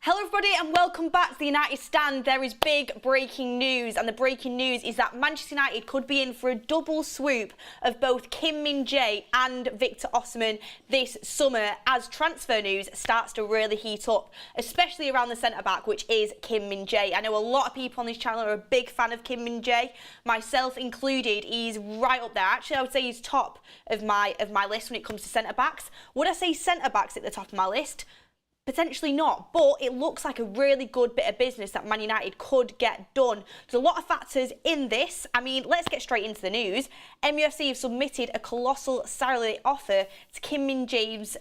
Hello everybody and welcome back to the United Stand. There is big breaking news, and the breaking news is that Manchester United could be in for a double swoop of both Min-jae and Victor Osimhen this summer as transfer news starts to really heat up, especially around the centre-back, which is Min-jae. I know a lot of people on this channel are a big fan of Min-jae, myself included. He's right up there. Actually, I would say he's top of my list when it comes to centre-backs. Would I say centre-backs at the top of my list? Potentially not, but it looks like a really good bit of business that Man United could get done. There's a lot of factors in this. I mean, let's get straight into the news. MUFC have submitted a colossal salary offer to Min-jae's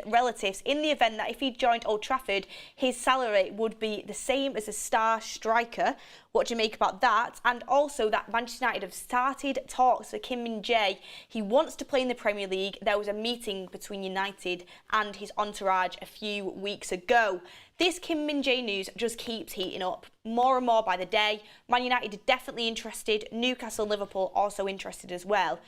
relatives in the event that if he joined Old Trafford, his salary would be the same as a star striker. What do you make about that? And also that Manchester United have started talks for Min-jae. He wants to play in the Premier League. There was a meeting between United and his entourage a few weeks ago. This Min-jae news just keeps heating up more and more by the day. Man United are definitely interested. Newcastle, Liverpool also interested as well.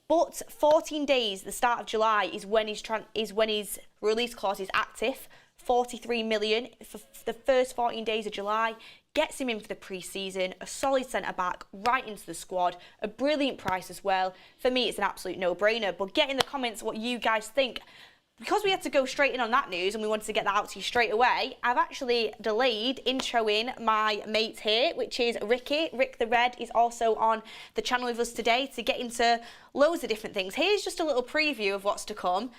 But 14 days, the start of July, is when his release clause is active. 43 million for the first 14 days of July. Gets him in for the pre-season, a solid centre-back, right into the squad, a brilliant price as well. For me, it's an absolute no-brainer, but get in the comments what you guys think. Because we had to go straight in on that news and we wanted to get that out to you straight away, I've actually delayed introing my mate here, which is Ricky. Rick the Red is also on the channel with us today to get into loads of different things. Here's just a little preview of what's to come.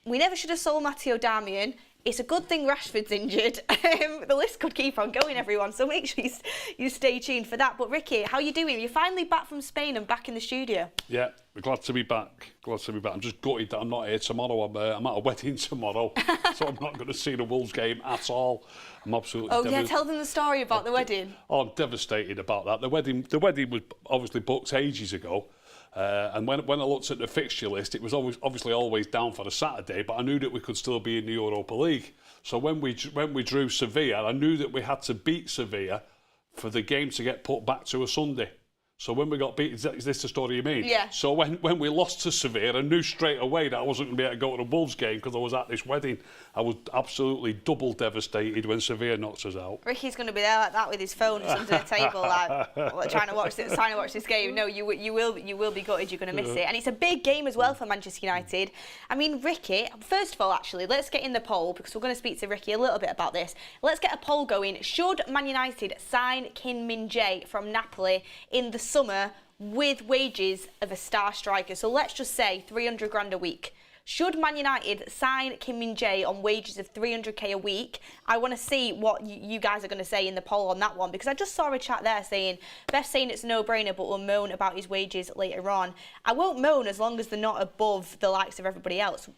We never should have sold Matteo Darmian. It's a good thing Rashford's injured. The list could keep on going, everyone, so make sure you stay tuned for that. But Ricky, how are you doing? You're finally back from Spain and back in the studio. Yeah, we're glad to be back. Glad to be back. I'm just gutted that I'm not here tomorrow. I'm at a wedding tomorrow, so I'm not going to see the Wolves game at all. I'm absolutely yeah, tell them the story about the wedding. Oh, I'm devastated about that. The wedding was obviously booked ages ago. And when I looked at the fixture list, it was obviously always down for a Saturday, but I knew that we could still be in the Europa League. So when we drew Sevilla, I knew that we had to beat Sevilla for the game to get put back to a Sunday. So when we got beat, is this the story you mean? Yeah. So when we lost to Sevilla, I knew straight away that I wasn't going to be able to go to the Wolves game because I was at this wedding. I was absolutely double devastated when Sevilla knocked us out. Ricky's going to be there like that with his phone under the table, like trying to watch this game. No, you will be gutted. You're going to miss it, and it's a big game as well for Manchester United. I mean, Ricky. First of all, actually, let's get in the poll because we're going to speak to Ricky a little bit about this. Let's get a poll going. Should Man United sign Min-jae from Napoli in the summer with wages of a star striker? So let's just say 300 grand a week. Should Man United sign Min-jae on wages of 300k a week? I want to see what you guys are going to say in the poll on that one, because I just saw a chat there saying, Beth saying it's a no-brainer, but we'll moan about his wages later on. I won't moan as long as they're not above the likes of everybody else.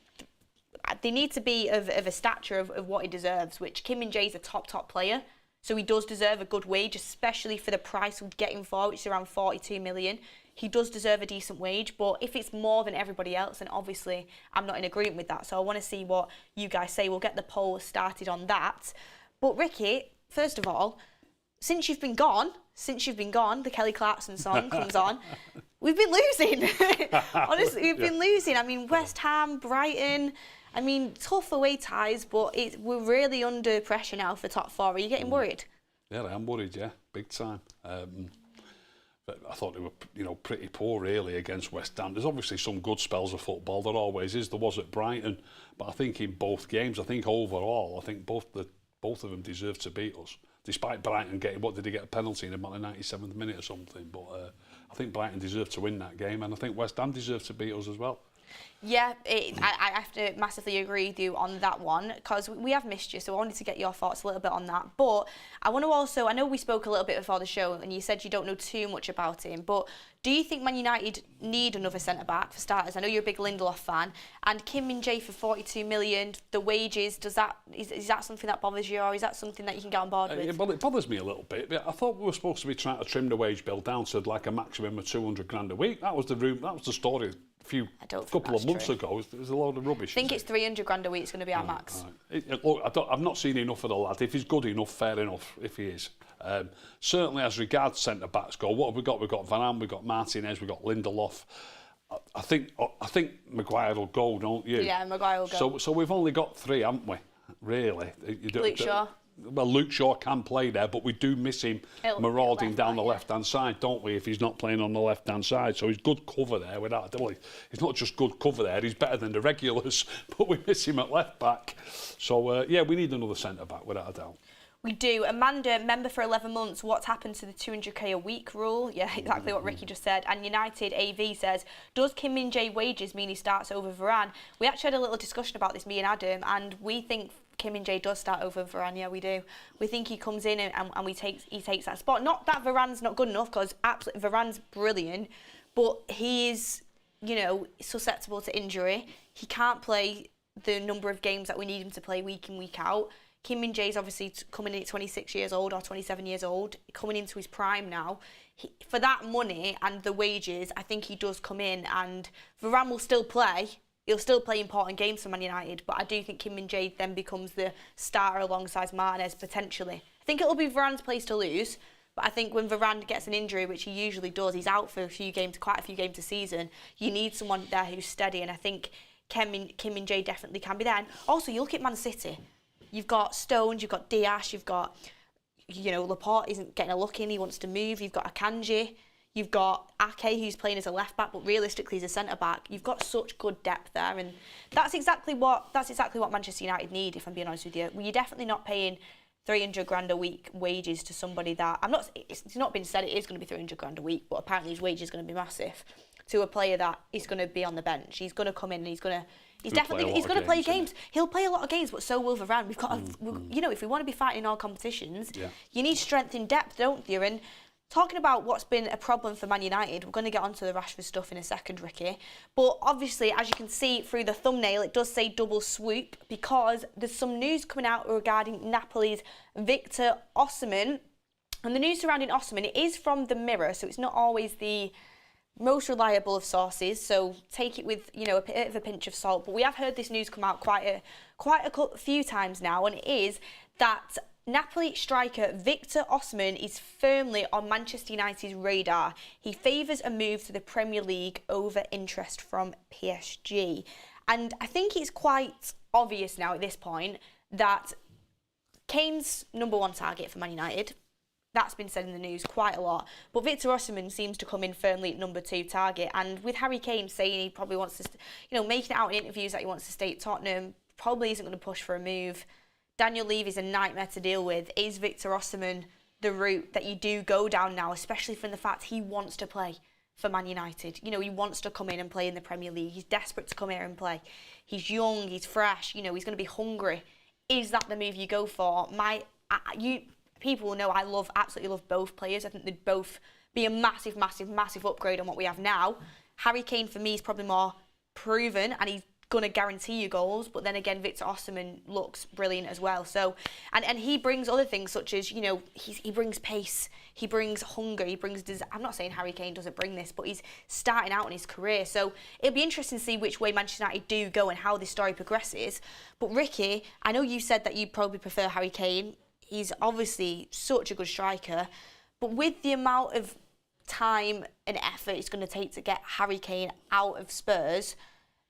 They need to be of a stature of what he deserves, which Min-jae is a top player. So he does deserve a good wage, especially for the price we're getting for, which is around 42 million. He does deserve a decent wage, but if it's more than everybody else, then obviously I'm not in agreement with that. So I want to see what you guys say. We'll get the poll started on that. But Ricky, first of all, since you've been gone, the Kelly Clarkson song comes on, we've been losing. Honestly, we've been losing. I mean, West Ham, Brighton. I mean, tough away ties, but we're really under pressure now for top four. Are you getting worried? Yeah, I am worried, yeah, big time. But I thought they were, pretty poor, really, against West Ham. There's obviously some good spells of football. There always is. There was at Brighton. But I think in both games, overall, both of them deserve to beat us. Despite Brighton getting, did he get a penalty in about the 97th minute or something? But I think Brighton deserved to win that game. And I think West Ham deserved to beat us as well. Yeah, I have to massively agree with you on that one, because we have missed you, so I wanted to get your thoughts a little bit on that. But I want to also, I know we spoke a little bit before the show and you said you don't know too much about him, but do you think Man United need another centre-back for starters? I know you're a big Lindelof fan, and Min-jae for 42 million, the wages, is that something that bothers you, or is that something that you can get on board with? Well, it bothers me a little bit. I thought we were supposed to be trying to trim the wage bill down to like a maximum of 200 grand a week. That was the story a couple of months ago. It was a load of rubbish. I think it's 300 grand a week. It's going to be our max. Right. Look, I've not seen enough of the lad. If he's good enough, fair enough. If he is, certainly as regards centre backs go, what have we got? We've got Van Am, we've got Martinez, we've got Lindelof. I think Maguire will go, don't you? Yeah, Maguire will go. So we've only got three, haven't we? really. Luke Shaw. Well, Luke Shaw can play there, but we do miss him marauding down the left-hand side, don't we, if he's not playing on the left-hand side. So he's good cover there without a double. He's not just good cover there, he's better than the regulars, but we miss him at left-back. So, yeah, we need another centre-back, without a doubt. We do. Amanda, member for 11 months, what's happened to the 200k a week rule? Yeah, exactly what Ricky just said. And United AV says, does Kim Min-jae wages mean he starts over Varane? We actually had a little discussion about this, me and Adam, and we think Kim Min-jae does start over Varane. Yeah, we do. We think he comes in and he takes that spot. Not that Varane's not good enough, because absolutely Varane's brilliant, but he is, you know, susceptible to injury. He can't play the number of games that we need him to play week in, week out. Kim Min-jae is obviously coming in at 26 years old or 27 years old, coming into his prime now. For that money and the wages, I think he does come in, and Varane will still play. He'll still play important games for Man United, but I do think Kim Min-jae then becomes the starter alongside Martinez, potentially. I think it'll be Varane's place to lose, but I think when Varane gets an injury, which he usually does, he's out for quite a few games a season, you need someone there who's steady, and I think Kim Min-jae definitely can be there. And also, you look at Man City. You've got Stones, you've got Dias, you've got, you know, Laporte isn't getting a look in, he wants to move. You've got Akanji, you've got Ake, who's playing as a left back, but realistically he's a centre back. You've got such good depth there, and that's exactly what Manchester United need. If I'm being honest with you, well, you're definitely not paying 300 grand a week wages to somebody that it's not been said it is going to be 300 grand a week, but apparently his wage is going to be massive to a player that is going to be on the bench. He's going to come in and he's going to play games. He'll play a lot of games, but so will Varane. We've got, you know, if we want to be fighting in all competitions, you need strength in depth, don't you? And talking about what's been a problem for Man United, we're going to get onto the Rashford stuff in a second, Ricky. But obviously, as you can see through the thumbnail, it does say double swoop, because there's some news coming out regarding Napoli's Victor Osimhen. And the news surrounding Osimhen, it is from the Mirror, so it's not always the most reliable of sources, so take it with, you know, a bit of a pinch of salt. But we have heard this news come out quite a few times now, and it is that Napoli striker Victor Osimhen is firmly on Manchester United's radar. He favours a move to the Premier League over interest from PSG. And I think it's quite obvious now at this point that Kane's number one target for Man United. That's been said in the news quite a lot. But Victor Osimhen seems to come in firmly at number 2 target. And with Harry Kane saying he probably wants to, you know, making it out in interviews that he wants to stay at Tottenham, probably isn't going to push for a move. Daniel Levy's a nightmare to deal with. Is Victor Osimhen the route that you do go down now, especially from the fact he wants to play for Man United? You know, he wants to come in and play in the Premier League. He's desperate to come here and play. He's young, he's fresh, you know, he's going to be hungry. Is that the move you go for? People will know I absolutely love both players. I think they'd both be a massive, massive, massive upgrade on what we have now. Harry Kane, for me, is probably more proven, and he's going to guarantee you goals. But then again, Victor Osimhen looks brilliant as well. So, and he brings other things such as, you know, he brings pace, he brings hunger, he brings. I'm not saying Harry Kane doesn't bring this, but he's starting out in his career. So it'll be interesting to see which way Manchester United do go and how this story progresses. But Ricky, I know you said that you probably prefer Harry Kane. He's obviously such a good striker, but with the amount of time and effort it's going to take to get Harry Kane out of Spurs,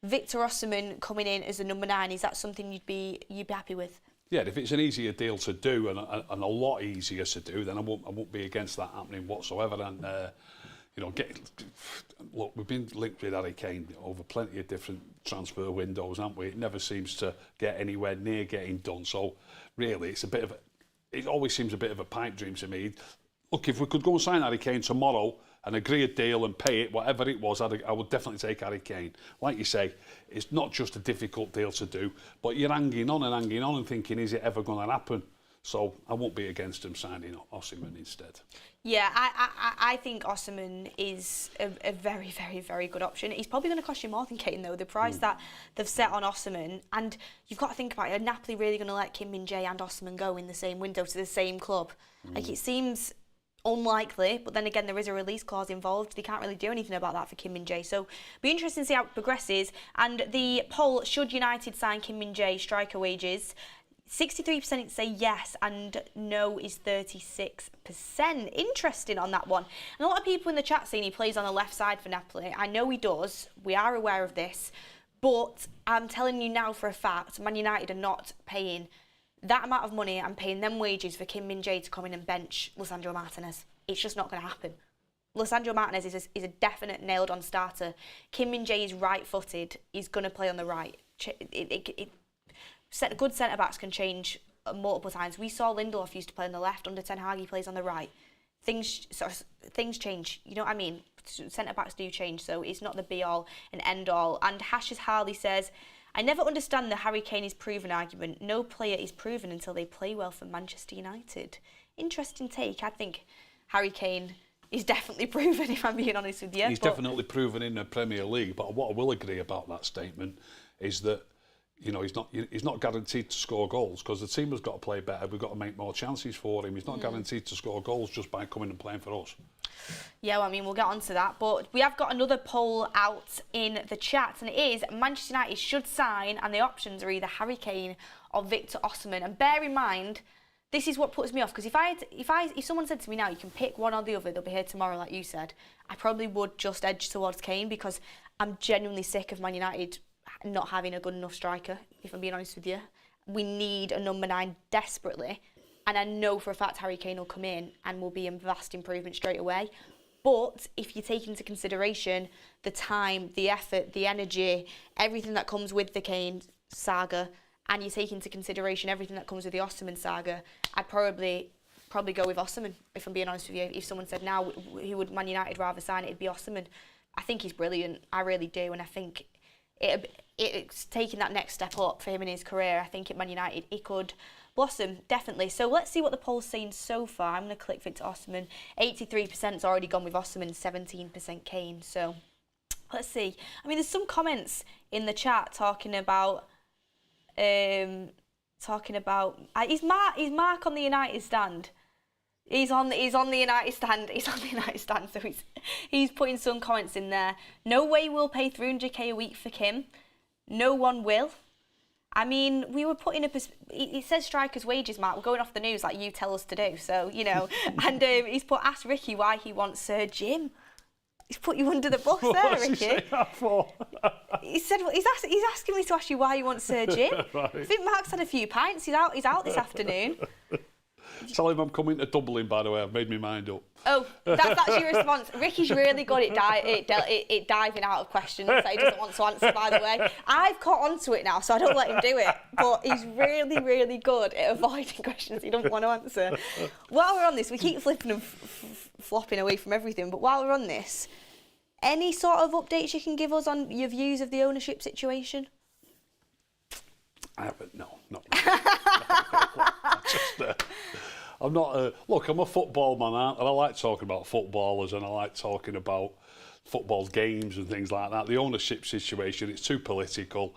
Victor Osimhen coming in as a number 9, is that something you'd be happy with? Yeah, if it's an easier deal to do and a lot easier to do, then I won't be against that happening whatsoever. And you know, look, we've been linked with Harry Kane over plenty of different transfer windows, haven't we? It never seems to get anywhere near getting done. So really, it always seems a bit of a pipe dream to me. Look, if we could go and sign Harry Kane tomorrow and agree a deal and pay it, whatever it was, I would definitely take Harry Kane. Like you say, it's not just a difficult deal to do, but you're hanging on and thinking, is it ever going to happen? So I won't be against him signing Osimhen instead. Yeah, I think Osimhen is a very, very, very good option. He's probably going to cost you more than Kane, though. The price that they've set on Osimhen, and you've got to think about it, are Napoli really going to let Kim Min-jae and Osimhen go in the same window to the same club? Like, it seems unlikely, but then again, there is a release clause involved. They can't really do anything about that for Kim Min-jae. So, be interesting to see how it progresses. And the poll, should United sign Kim Min-jae striker wages? 63% say yes and no is 36%. Interesting on that one. And a lot of people in the chat saying he plays on the left side for Napoli. I know he does. We are aware of this. But I'm telling you now for a fact, Man United are not paying that amount of money and paying them wages for Kim Min-jae to come in and bench Lisandro Martinez. It's just not going to happen. Lisandro Martinez is a definite nailed-on starter. Kim Min-jae is right-footed. He's going to play on the right. Good centre-backs can change multiple times. We saw Lindelof used to play on the left. Under Ten Hag, he plays on the right. Things change. You know what I mean? Centre-backs do change, so it's not the be-all and end-all. And Hashes Harley says, I never understand the Harry Kane is proven argument. No player is proven until they play well for Manchester United. Interesting take. I think Harry Kane is definitely proven, if I'm being honest with you. He's definitely proven in the Premier League, but what I will agree about that statement is that, you know, he's not guaranteed to score goals because the team has got to play better. We've got to make more chances for him. He's not guaranteed to score goals just by coming and playing for us. Yeah, well, I mean, we'll get on to that. But we have got another poll out in the chat, and it is Manchester United should sign, and the options are either Harry Kane or Victor Osimhen. And bear in mind, this is what puts me off, because if someone said to me now, you can pick one or the other, they'll be here tomorrow, like you said, I probably would just edge towards Kane, because I'm genuinely sick of Man United not having a good enough striker, if I'm being honest with you. We need a number 9 desperately, and I know for a fact Harry Kane will come in and will be a vast improvement straight away. But if you take into consideration the time, the effort, the energy, everything that comes with the Kane saga, and you take into consideration everything that comes with the Osimhen saga, I'd probably go with Osimhen, if I'm being honest with you. If someone said now, who would Man United rather sign, it'd be Osimhen. I think he's brilliant. I really do. And I think it's taking that next step up for him in his career. I think at Man United, he could blossom, definitely. So let's see what the poll's saying so far. I'm going to click Victor Osimhen. 83%'s already gone with Osimhen, 17% Kane. So let's see. I mean, there's some comments in the chat talking about is Mark on the United stand? He's on the United stand. He's on the United stand. So he's putting some comments in there. No way we'll pay 300k a week for Kim. No one will. I mean, we were putting it says strikers' wages, Mark. We're going off the news like you tell us to do. So, you know. And he's asked Ricky why he wants Sir Jim. He's put you under the bus there, Ricky. What's he say that for? He said he's asking me to ask you why you want Sir Jim. Right. I think Mark's had a few pints. He's out this afternoon. Tell him I'm coming to Dublin, by the way. I've made my mind up. Oh, that's your response. Ricky's really good at diving out of questions that he doesn't want to answer, by the way. I've caught on to it now, so I don't let him do it. But he's really, really good at avoiding questions he doesn't want to answer. While we're on this, we keep flipping and flopping away from everything. But while we're on this, any sort of updates you can give us on your views of the ownership situation? I haven't, no, not really. I'm not look, I'm a football man, and I like talking about footballers, and I like talking about football games and things like that. The ownership situation, it's too political.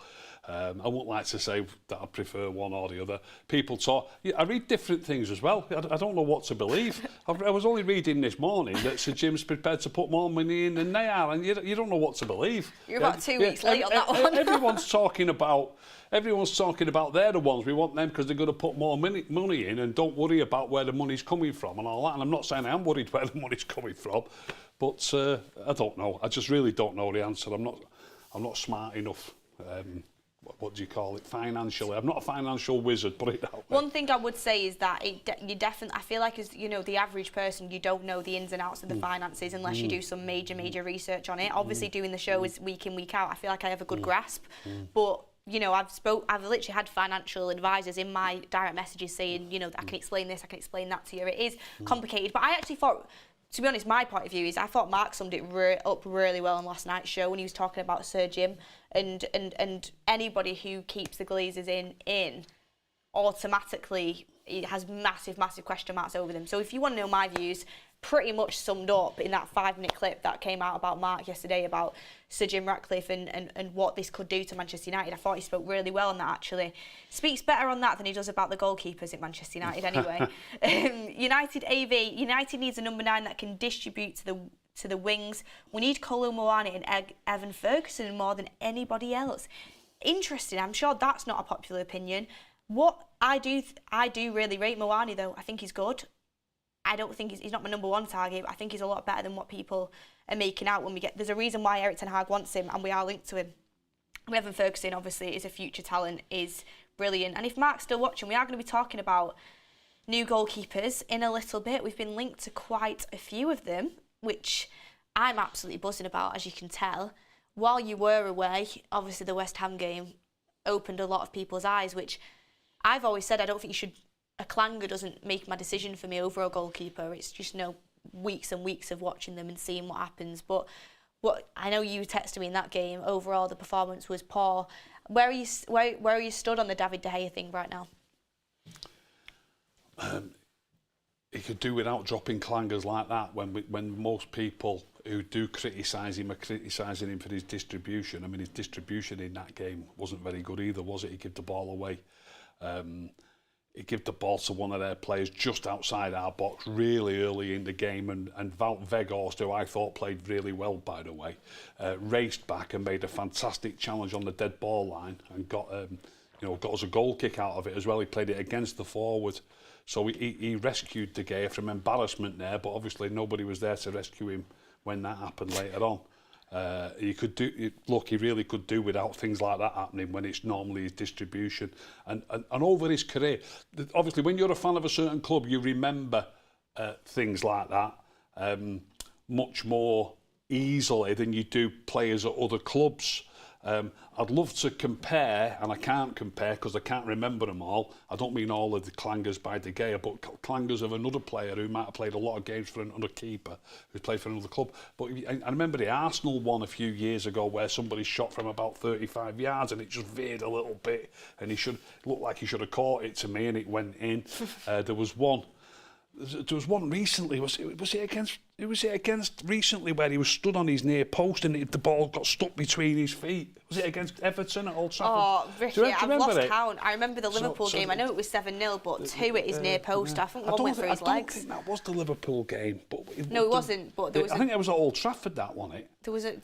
I wouldn't like to say that I prefer one or the other. People talk. I read different things as well. I don't know what to believe. I was only reading this morning that Sir Jim's prepared to put more money in than they are, and you don't know what to believe. You're about 2 weeks late on that one. Everyone's talking about they're the ones. We want them because they're going to put more money in, and don't worry about where the money's coming from and all that. And I'm not saying I am worried where the money's coming from, but I don't know. I just really don't know the answer. I'm not smart enough. What do you call it? Financially, I'm not a financial wizard. Put it that way. One thing I would say is that you definitely. I feel like as you know, the average person, you don't know the ins and outs of the finances unless you do some major research on it. Obviously, doing the show is week in, week out. I feel like I have a good grasp, but. You know, I've literally had financial advisors in my direct messages saying, you know, I can explain this, I can explain that to you. It is complicated, but I actually thought, to be honest, my point of view is I thought Mark summed it up really well on last night's show when he was talking about Sir Jim and anybody who keeps the Glazers in automatically it has massive question marks over them. So if you want to know my views, pretty much summed up in that 5-minute clip that came out about Mark yesterday about Sir Jim Ratcliffe and what this could do to Manchester United. I thought he spoke really well on that, actually. Speaks better on that than he does about the goalkeepers at Manchester United anyway. United AV, United needs a number 9 that can distribute to the wings. We need Kolo Muani and Evan Ferguson more than anybody else. Interesting, I'm sure that's not a popular opinion. What I do really rate Muani though. I think he's good. I don't think he's not my number 1 target, but I think he's a lot better than what people are making out when we get. There's a reason why Erik ten Hag wants him, and we are linked to him. Evan Ferguson, obviously, is a future talent, is brilliant. And if Mark's still watching, we are going to be talking about new goalkeepers in a little bit. We've been linked to quite a few of them, which I'm absolutely buzzing about, as you can tell. While you were away, obviously the West Ham game opened a lot of people's eyes, which I've always said I don't think you should... A clanger doesn't make my decision for me over a goalkeeper. It's just weeks and weeks of watching them and seeing what happens. But what I know you texted me in that game, overall the performance was poor. Where are you stood on the David De Gea thing right now? He could do without dropping clangers like that when most people who do criticise him are criticising him for his distribution. I mean, his distribution in that game wasn't very good either, was it? He gave the ball away. He gave the ball to one of their players just outside our box really early in the game, and Wout Weghorst, who I thought played really well, by the way, raced back and made a fantastic challenge on the dead ball line and got us a goal kick out of it as well. He played it against the forward. So he rescued De Gea from embarrassment there, but obviously nobody was there to rescue him when that happened later on. He really could do without things like that happening when it's normally his distribution. And over his career, obviously when you're a fan of a certain club, you remember things like that much more easily than you do players at other clubs. I'd love to compare, and I can't compare because I can't remember them all. I don't mean all of the clangers by De Gea, but clangers of another player who might have played a lot of games for another keeper who's played for another club. But I remember the Arsenal one a few years ago where somebody shot from about 35 yards and it just veered a little bit, and looked like he should have caught it to me, and it went in. There was one recently. Was it against recently where he was stood on his near post and the ball got stuck between his feet? Was it against Everton at Old Trafford? Oh, Ricky, I've lost count. I remember the Liverpool game. I know it was 7-0, but 2 at his near post. I think one went through his legs. I don't think that was the Liverpool game. No, it wasn't. But there was. I think it was at Old Trafford, that one. There was I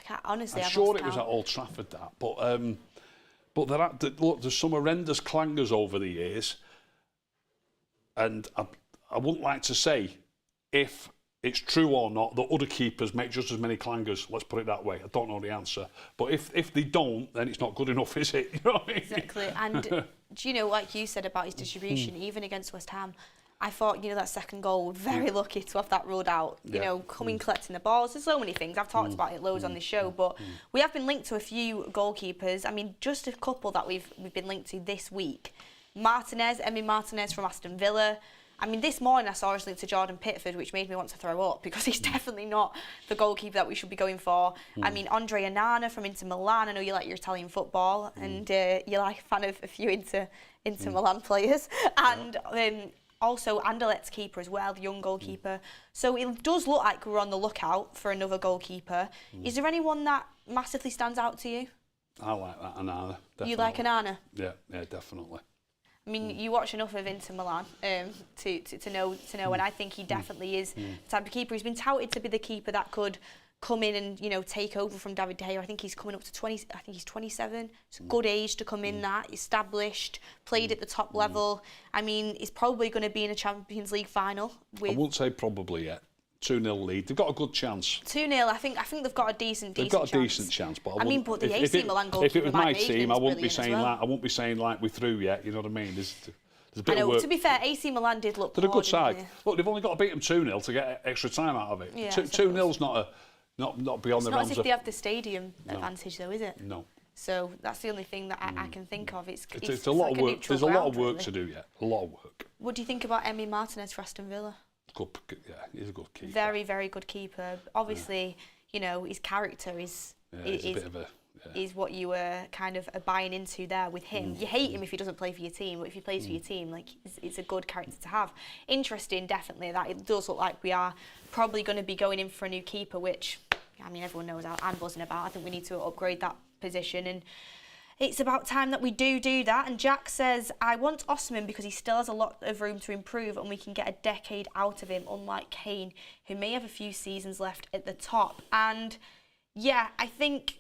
can't honestly. I'm sure it was at Old Trafford, that. But there's some horrendous clangers over the years, and I wouldn't like to say if it's true or not that other keepers make just as many clangers. Let's put it that way. I don't know the answer. But if they don't, then it's not good enough, is it? You know what I mean? Exactly. And do you know, like you said about his distribution, even against West Ham, I thought, that second goal, very lucky to have that ruled out. Coming, collecting the balls. There's so many things. I've talked about it loads on this show, but we have been linked to a few goalkeepers. I mean, just a couple that we've been linked to this week. Emi Martinez from Aston Villa. I mean, this morning I saw us linked to Jordan Pickford, which made me want to throw up because he's definitely not the goalkeeper that we should be going for. I mean, Andre Onana from Inter Milan. I know you like your Italian football and you're like a fan of a few Inter Milan players. And also Anderlet's keeper as well, the young goalkeeper. So it does look like we're on the lookout for another goalkeeper. Is there anyone that massively stands out to you? I like that, Onana. Definitely. You like Onana? Yeah, definitely. I mean, you watch enough of Inter Milan to know, and I think he definitely is the type of keeper. He's been touted to be the keeper that could come in and take over from David De Gea. I think he's coming up to 20. I think he's 27. It's a good age to come in. That established, played at the top level. I mean, he's probably going to be in a Champions League final. I wouldn't say probably yet. 2-0 lead. They've got a good chance. 2-0. I think they've got a decent chance. They've got a decent chance, but but the AC Milan goalkeeper. If it was my team, I wouldn't be saying that. I wouldn't be saying like we're through yet. You know what I mean? There's a bit of work. To be fair, AC Milan did look. They're a good side. Look, they've only got to beat them 2-0 to get extra time out of it. Yeah, 2-0's not beyond the realms of. It's not as if they have the stadium advantage, though, is it? No. So that's the only thing that I can think of. It's a lot of work. There's a lot of work to do yet. A lot of work. What do you think about Emi Martinez for Aston Villa? Good, yeah, he's a good keeper. Very, very good keeper. Obviously, his character is what you were kind of buying into there with him. You hate him if he doesn't play for your team, but if he plays for your team, it's a good character to have. Interesting, definitely. That it does look like we are probably going to be going in for a new keeper, which, I mean, everyone knows I'm buzzing about. I think we need to upgrade that position, and it's about time that we do that. And Jack says, I want Osimhen because he still has a lot of room to improve and we can get a decade out of him, unlike Kane, who may have a few seasons left at the top. And yeah, I think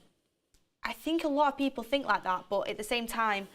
a lot of people think like that, but at the same time,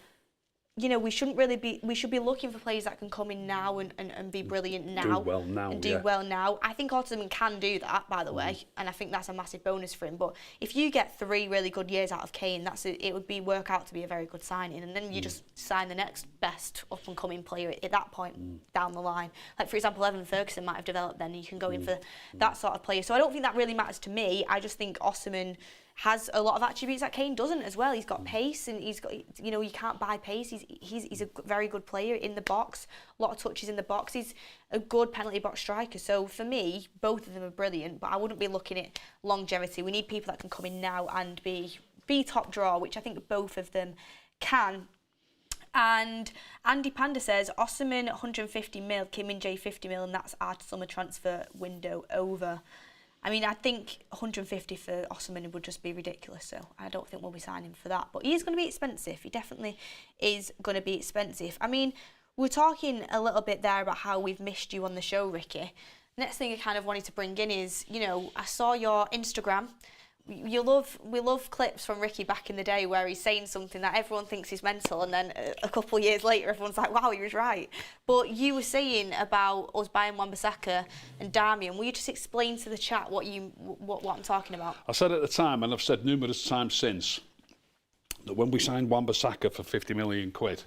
you know, we should be looking for players that can come in now and be brilliant now. Do well now, and do well now. I think Osimhen can do that, by the way, and I think that's a massive bonus for him. But if you get 3 really good years out of Kane, it would work out to be a very good signing, and then you just sign the next best up and coming player at that point down the line. Like, for example, Evan Ferguson might have developed then, and you can go in for that sort of player. So I don't think that really matters to me. I just think Osimhen has a lot of attributes that Kane doesn't as well. He's got pace, and he's got, you know, you can't buy pace. He's a very good player in the box, a lot of touches in the box. He's a good penalty box striker. So for me, both of them are brilliant, but I wouldn't be looking at longevity. We need people that can come in now and be top draw, which I think both of them can. And Andy Panda says, Osimhen 150 mil, Kim Min-jae 50 mil, and that's our summer transfer window over. I mean, I think 150 for Osimhen would just be ridiculous, so I don't think we'll be signing for that. But he is going to be expensive. He definitely is going to be expensive. I mean, we're talking a little bit there about how we've missed you on the show, Ricky. Next thing I kind of wanted to bring in is, you know, I saw your Instagram. We love clips from Ricky back in the day where he's saying something that everyone thinks is mental, and then a couple of years later everyone's like, wow, he was right. But you were saying about us buying Wan-Bissaka and Darmian. Will you just explain to the chat what I'm talking about? I said at the time, and I've said numerous times since, that when we signed Wan-Bissaka for 50 million quid,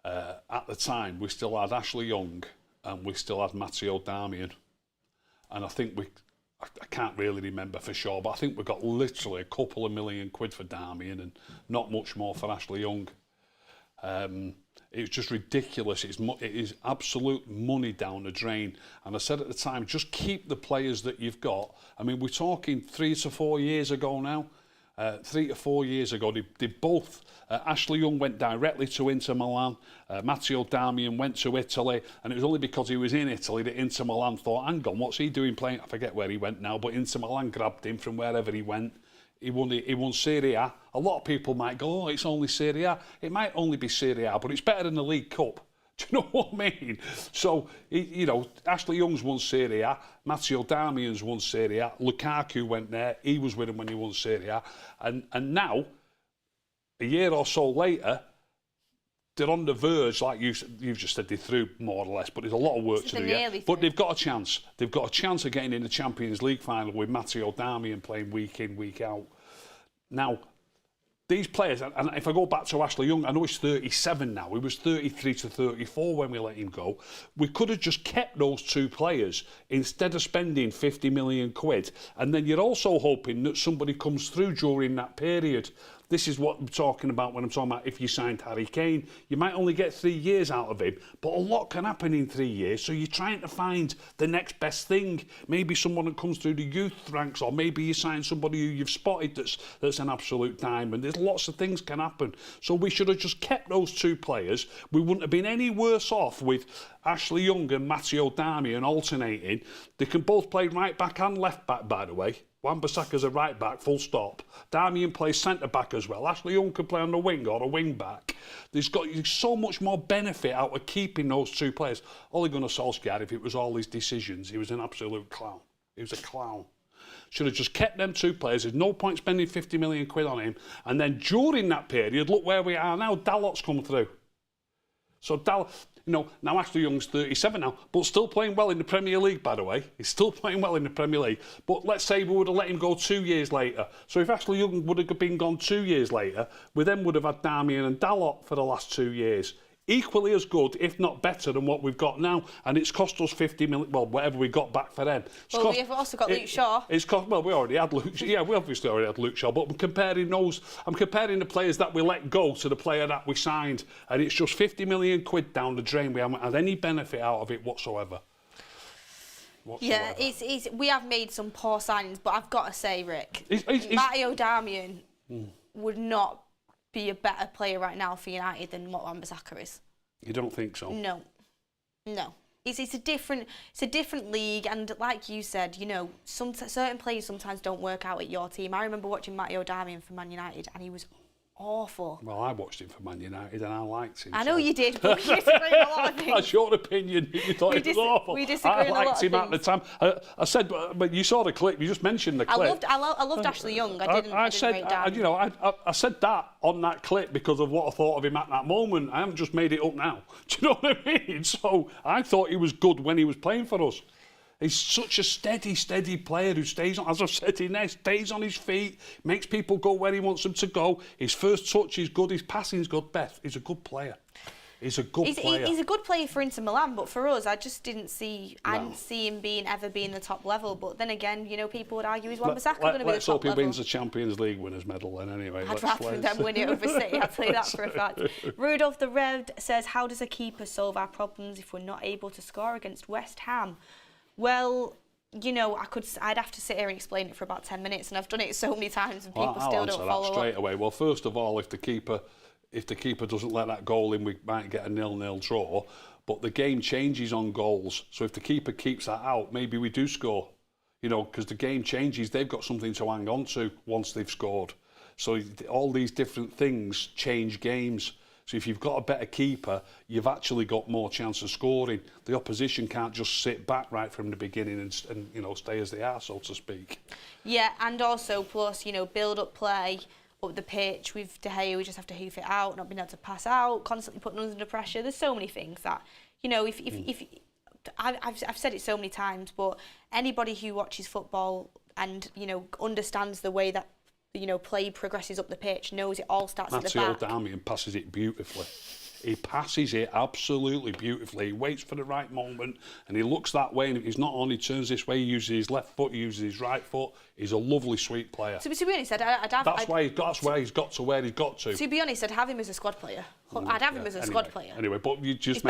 at the time we still had Ashley Young and we still had Matteo Darmian, and I think I can't really remember for sure, but I think we got literally a couple of million quid for Darmian and not much more for Ashley Young. It was just ridiculous. It is absolute money down the drain. And I said at the time, just keep the players that you've got. I mean, we're talking 3 to 4 years ago now. 3 to 4 years ago, they both, Ashley Young went directly to Inter Milan, Matteo Darmian went to Italy, and it was only because he was in Italy that Inter Milan thought, hang on, what's he doing playing? I forget where he went now, but Inter Milan grabbed him from wherever he went. He won Serie A. A lot of people might go, oh, it's only Serie A. It might only be Serie A, but it's better than the League Cup. Do you know what I mean? So, you know, Ashley Young's won Serie A, Matteo Darmian's won Serie A, Lukaku went there, he was with him when he won Serie A, and now, a year or so later, they're on the verge, like you've just said, they're through more or less, but there's a lot of work to do yet. But they've got a chance. They've got a chance of getting in the Champions League final with Matteo Darmian playing week in, week out. Now, these players, and if I go back to Ashley Young, I know he's 37 now. He was 33 to 34 when we let him go. We could have just kept those 2 players instead of spending 50 million quid. And then you're also hoping that somebody comes through during that period. This is what I'm talking about when I'm talking about if you signed Harry Kane. You might only get 3 years out of him, but a lot can happen in 3 years. So you're trying to find the next best thing. Maybe someone that comes through the youth ranks, or maybe you sign somebody who you've spotted that's an absolute diamond. There's lots of things can happen. So we should have just kept those 2 players. We wouldn't have been any worse off with Ashley Young and Matteo Darmian alternating. They can both play right back and left back, by the way. Wan-Bissaka's a right back, full stop. Darmian plays centre back as well. Ashley Young can play on the wing or a wing back. There's so much more benefit out of keeping those 2 players. Ole Gunnar Solskjaer, if it was all his decisions, he was an absolute clown. He was a clown. Should have just kept them 2 players. There's no point spending 50 million quid on him. And then during that period, look where we are now. Dalot's come through. So you know, now Ashley Young's 37 now, but still playing well in the Premier League, by the way. He's still playing well in the Premier League. But let's say we would have let him go 2 years later. So if Ashley Young would have been gone 2 years later, we then would have had Darmian and Dalot for the last 2 years. Equally as good, if not better, than what we've got now. And it's cost us 50 million, well, whatever we got back for them. Well, we've also got Luke Shaw. It's cost, well, we already had Luke Shaw. Yeah, we obviously already had Luke Shaw, but I'm comparing the players that we let go to the player that we signed. And it's just 50 million quid down the drain. We haven't had any benefit out of it whatsoever. Yeah, we have made some poor signings, but I've got to say, Rick, Matteo Darmian would not be a better player right now for United than what Wan-Bissaka is. You don't think so? No. It's a different league, and like you said, you know, certain players sometimes don't work out at your team. I remember watching Matteo Darmian for Man United, and he was awful. Well, I watched him for Man United and I liked him. I know you did, but we disagree on a lot of things. That's your opinion. You thought it was awful. We disagree I on a lot liked of him at the time. I said, but you saw the clip. You just mentioned the clip. I loved Ashley Young. I didn't write it down. I said that on that clip because of what I thought of him at that moment. I haven't just made it up now. Do you know what I mean? So I thought he was good when he was playing for us. He's such a steady player who stays on, as I've said in there, stays on his feet, makes people go where he wants them to go. His first touch is good, his passing is good. Beth, he's a good player. He's a good player. He's a good player for Inter Milan, but for us, I just didn't see. I didn't see him ever being the top level. But then again, people would argue is Wan-Bissaka going to be the top level? Let's hope he wins the Champions League winners' medal. Then anyway, I'd rather them win it over City. I'll tell you that for a fact. Rudolph the Red says, "How does a keeper solve our problems if we're not able to score against West Ham?" Well, I'd have to sit here and explain it for about 10 minutes, and I've done it so many times, and people still don't follow up. Straight away. Well, first of all, if the keeper doesn't let that goal in, we might get a 0-0 draw. But the game changes on goals, so if the keeper keeps that out, maybe we do score. Because the game changes, they've got something to hang on to once they've scored. So all these different things change games. So if you've got a better keeper, you've actually got more chance of scoring. The opposition can't just sit back right from the beginning and stay as they are, so to speak. Yeah, and also plus build up play up the pitch with De Gea. We just have to hoof it out, not being able to pass out, constantly putting us under pressure. There's so many things that if I've said it so many times, but anybody who watches football and understands the way that play progresses up the pitch, knows it all starts at the back. That's Darmian passes it beautifully. He passes it absolutely beautifully. He waits for the right moment and he looks that way, and he's not only turns this way, he uses his left foot, he uses his right foot. He's a lovely, sweet player. To be honest, that's why he's got to where he's got to. To be honest, I'd have him as a squad player. I'd have him as a squad player. Anyway, but you just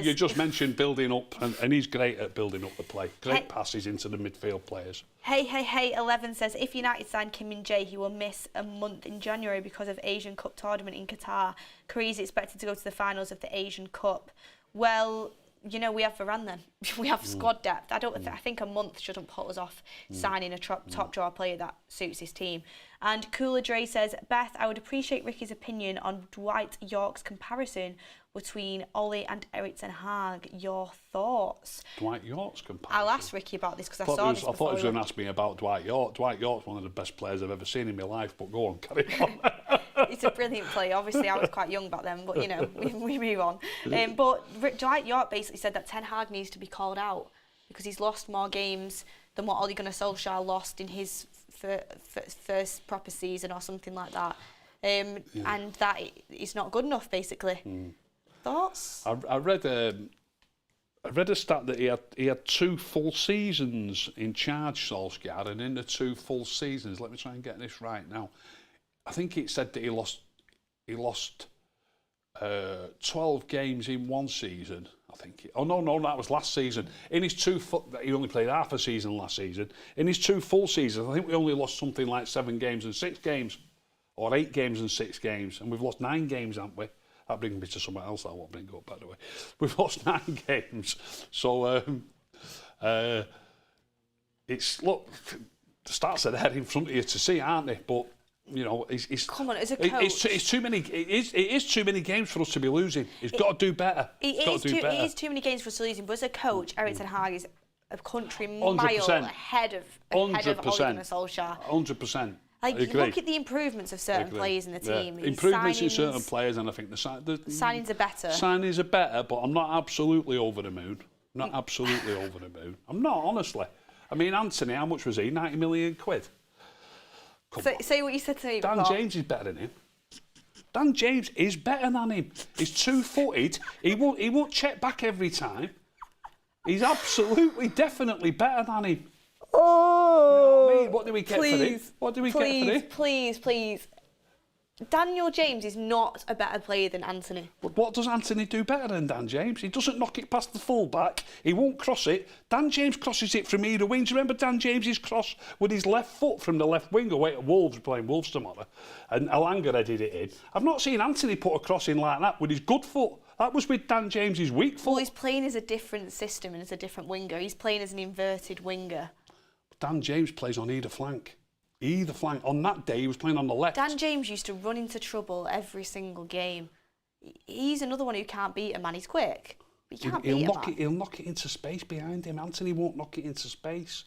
you just mentioned building up, and he's great at building up the play. Great passes into the midfield players. Hey, 11 says, if United sign Kim Min-jae, he will miss a month in January because of Asian Cup tournament in Qatar. Korea is expected to go to the finals of the Asian Cup. Well, we have Varane then. We have squad depth. I think a month shouldn't put us off signing a top draw player that suits his team. And Cooler Dre says, Beth, I would appreciate Ricky's opinion on Dwight Yorke's comparison between Ollie and Erik ten Hag. Your thoughts? Dwight Yorke's comparison? I'll ask Ricky about this because I saw this before. I thought he was going to ask me about Dwight Yorke. Dwight Yorke's one of the best players I've ever seen in my life, but go on, carry on. He's a brilliant player. Obviously, I was quite young back then, but we move on. But Dwight Yorke basically said that Ten Hag needs to be called out because he's lost more games than what Ole Gunnar Solskjaer lost in his first proper season or something like that, and that it's not good enough, basically. Thoughts? I read a stat that he had 2 full seasons in charge, Solskjaer, and in the 2 full seasons, let me try and get this right now. I think it said that he lost 12 games in one season. I think. No, that was last season. In his he only played half a season last season. In his 2 full seasons, I think we only lost something like 7 games and 6 games, or 8 games and 6 games, and we've lost 9 games, haven't we? That brings me to something else I won't bring up, by the way. We've lost 9 games, so it's the stats are there in front of you to see, aren't they? But he's come on, as a coach, it's too many. It is too many games for us to be losing. He's got to do better. It is too many games for us to losing. But as a coach, Erik ten Hag is a country mile 100%. ahead of Ole Gunnar Solskjaer. 100%. Look at the improvements of certain players in the team. Yeah. Improvements in certain players, and I think the signings are better. Signings are better, but I'm not absolutely over the moon. I'm not, honestly. I mean, Anthony, how much was he? 90 million quid. Say what you said to me before. Dan James is better than him. Dan James is better than him. He's 2-footed. He won't check back every time. He's absolutely, definitely better than him. Oh, you know what I mean? What do we get for him? What do we get for him? Please. Daniel James is not a better player than Anthony. But what does Anthony do better than Dan James? He doesn't knock it past the full-back. He won't cross it. Dan James crosses it from either wing. Do you remember Dan James's cross with his left foot from the left wing away at Wolves, playing Wolves tomorrow? And Alanga headed it in. I've not seen Anthony put a cross in like that with his good foot. That was with Dan James's weak foot. Well, he's playing as a different system and as a different winger. He's playing as an inverted winger. Dan James plays on either flank. Either flank. On that day, he was playing on the left. Dan James used to run into trouble every single game. He's another one who can't beat a man. He's quick, but he can't beat a man. He'll knock it into space behind him. Anthony won't knock it into space.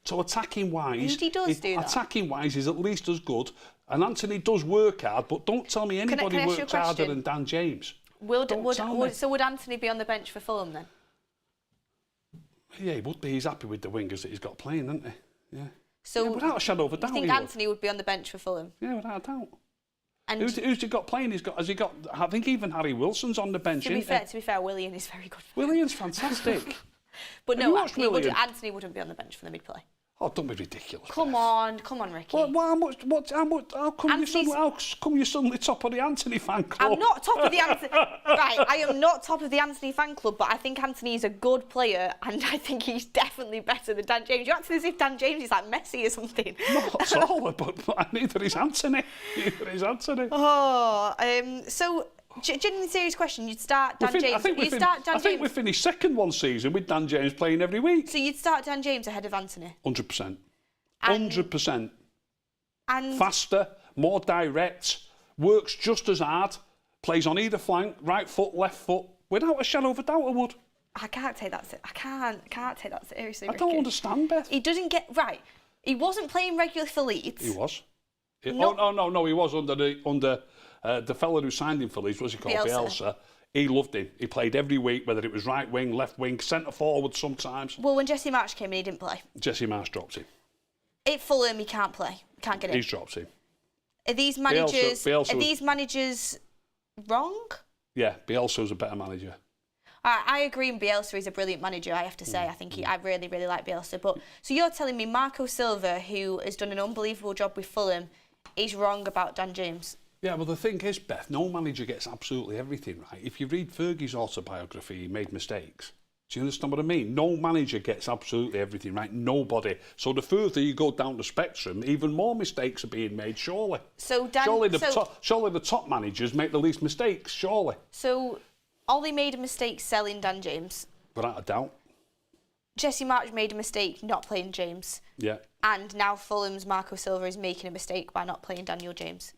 So attacking-wise... He does do that. Attacking-wise, he's at least as good. And Anthony does work hard, but don't tell me anybody works harder than Dan James. Would Anthony be on the bench for Fulham then? Yeah, he would be. He's happy with the wingers that he's got playing, isn't he? Yeah. So yeah, without a shadow of a doubt, you think Anthony would be on the bench for Fulham? Yeah, without a doubt. And who's he got playing? Has he got? I think even Harry Wilson's on the bench. To be fair, Willian is very good. Willian's fantastic. But no, Anthony wouldn't be on the bench for the mid-play. Oh, don't be ridiculous. Come on, Ricky. How come you're suddenly top of the Anthony fan club? I'm not top of the Anthony... Right, I am not top of the Anthony fan club, but I think Anthony is a good player, and I think he's definitely better than Dan James. You're acting as if Dan James is like Messi or something. Not at all, but neither is Anthony. Oh, so... Genuinely serious question. You'd start Dan James. I think we finished second one season with Dan James playing every week. So you'd start Dan James ahead of Anthony? 100%. 100%. And faster, more direct, works just as hard, plays on either flank, right foot, left foot, without a shadow of a doubt I would. I can't take that. I can't take that seriously. I don't understand, Beth. He doesn't get right. He wasn't playing regularly for Leeds. He was. He was under the fella who signed him for Leeds, what's he called? Bielsa. He loved him. He played every week, whether it was right wing, left wing, centre forward sometimes. Well, when Jesse Marsch came in, he didn't play. Jesse Marsch dropped him. At Fulham, he can't play. Can't get in. He's dropped him. Are these managers? Bielsa are these managers wrong? Yeah, Bielsa's a better manager. I agree. Bielsa is a brilliant manager. I have to say, I really, really like Bielsa. But so you're telling me Marco Silva, who has done an unbelievable job with Fulham, is wrong about Dan James? Yeah, well, the thing is, Beth, no manager gets absolutely everything right. If you read Fergie's autobiography, he made mistakes. Do you understand what I mean? No manager gets absolutely everything right. Nobody. So the further you go down the spectrum, even more mistakes are being made, surely. Surely the top managers make the least mistakes, surely. So Ollie made a mistake selling Dan James. Without a doubt. Jesse Marsch made a mistake not playing James. Yeah. And now Fulham's Marco Silva is making a mistake by not playing Daniel James.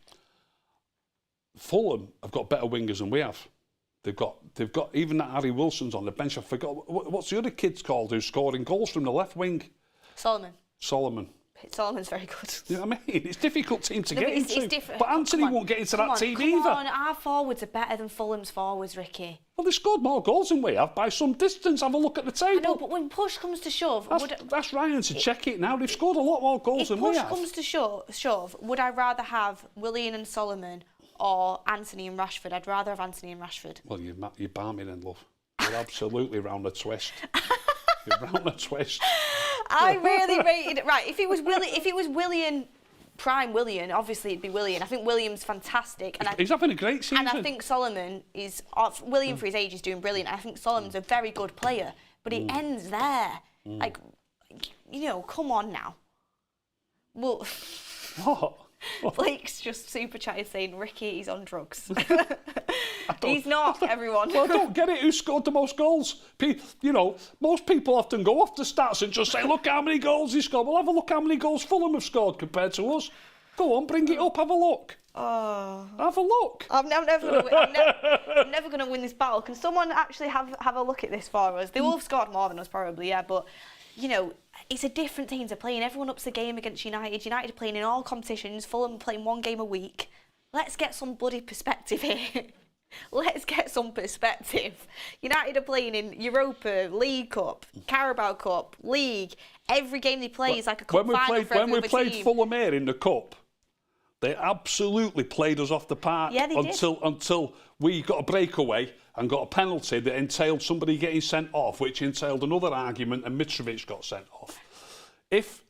Fulham have got better wingers than we have. They've got even that Harry Wilson's on the bench. I forgot what's the other kid's called who's scoring goals from the left wing. Solomon. Solomon's very good. You know what I mean? It's a difficult team to get into. But Anthony won't get into that team either. Come on, our forwards are better than Fulham's forwards, Ricky. Well, they've scored more goals than we have by some distance. Have a look at the table. I know, but when push comes to shove... That's Ryan to check it now. They've scored a lot more goals than we have. If push comes to shove, would I rather have Willian and Solomon or Anthony and Rashford? I'd rather have Anthony and Rashford. Well, you're barming in love. You're absolutely round the twist. You're round the twist. I really rated it. Right, if it was Willian, prime Willian, obviously it'd be Willian. I think William's fantastic. And he's having a great season. And I think Solomon is... William, for his age, is doing brilliant. I think Solomon's a very good player. But it ends there. Like, you know, come on now. Well... What? Blake's just super chatting saying Ricky, he's on drugs. He's not, everyone. Well, I don't get it. Who scored the most goals? You know, most people often go off the stats and just say, look how many goals he scored. Well, have a look how many goals Fulham have scored compared to us. Go on, bring it up, have a look. Have a look. I'm never going to win this battle. Can someone actually have a look at this for us? They will have scored more than us, probably, yeah, but... You know, it's a different team to playing. Everyone ups the game against United. United are playing in all competitions. Fulham playing one game a week. Let's get some bloody perspective here. Let's get some perspective. United are playing in Europa, League Cup, Carabao Cup, League. Every game they play is like a cup final for every other team. When we played Fulham here in the Cup, they absolutely played us off the park until we got a breakaway and got a penalty that entailed somebody getting sent off, which entailed another argument, and Mitrovic got sent off. If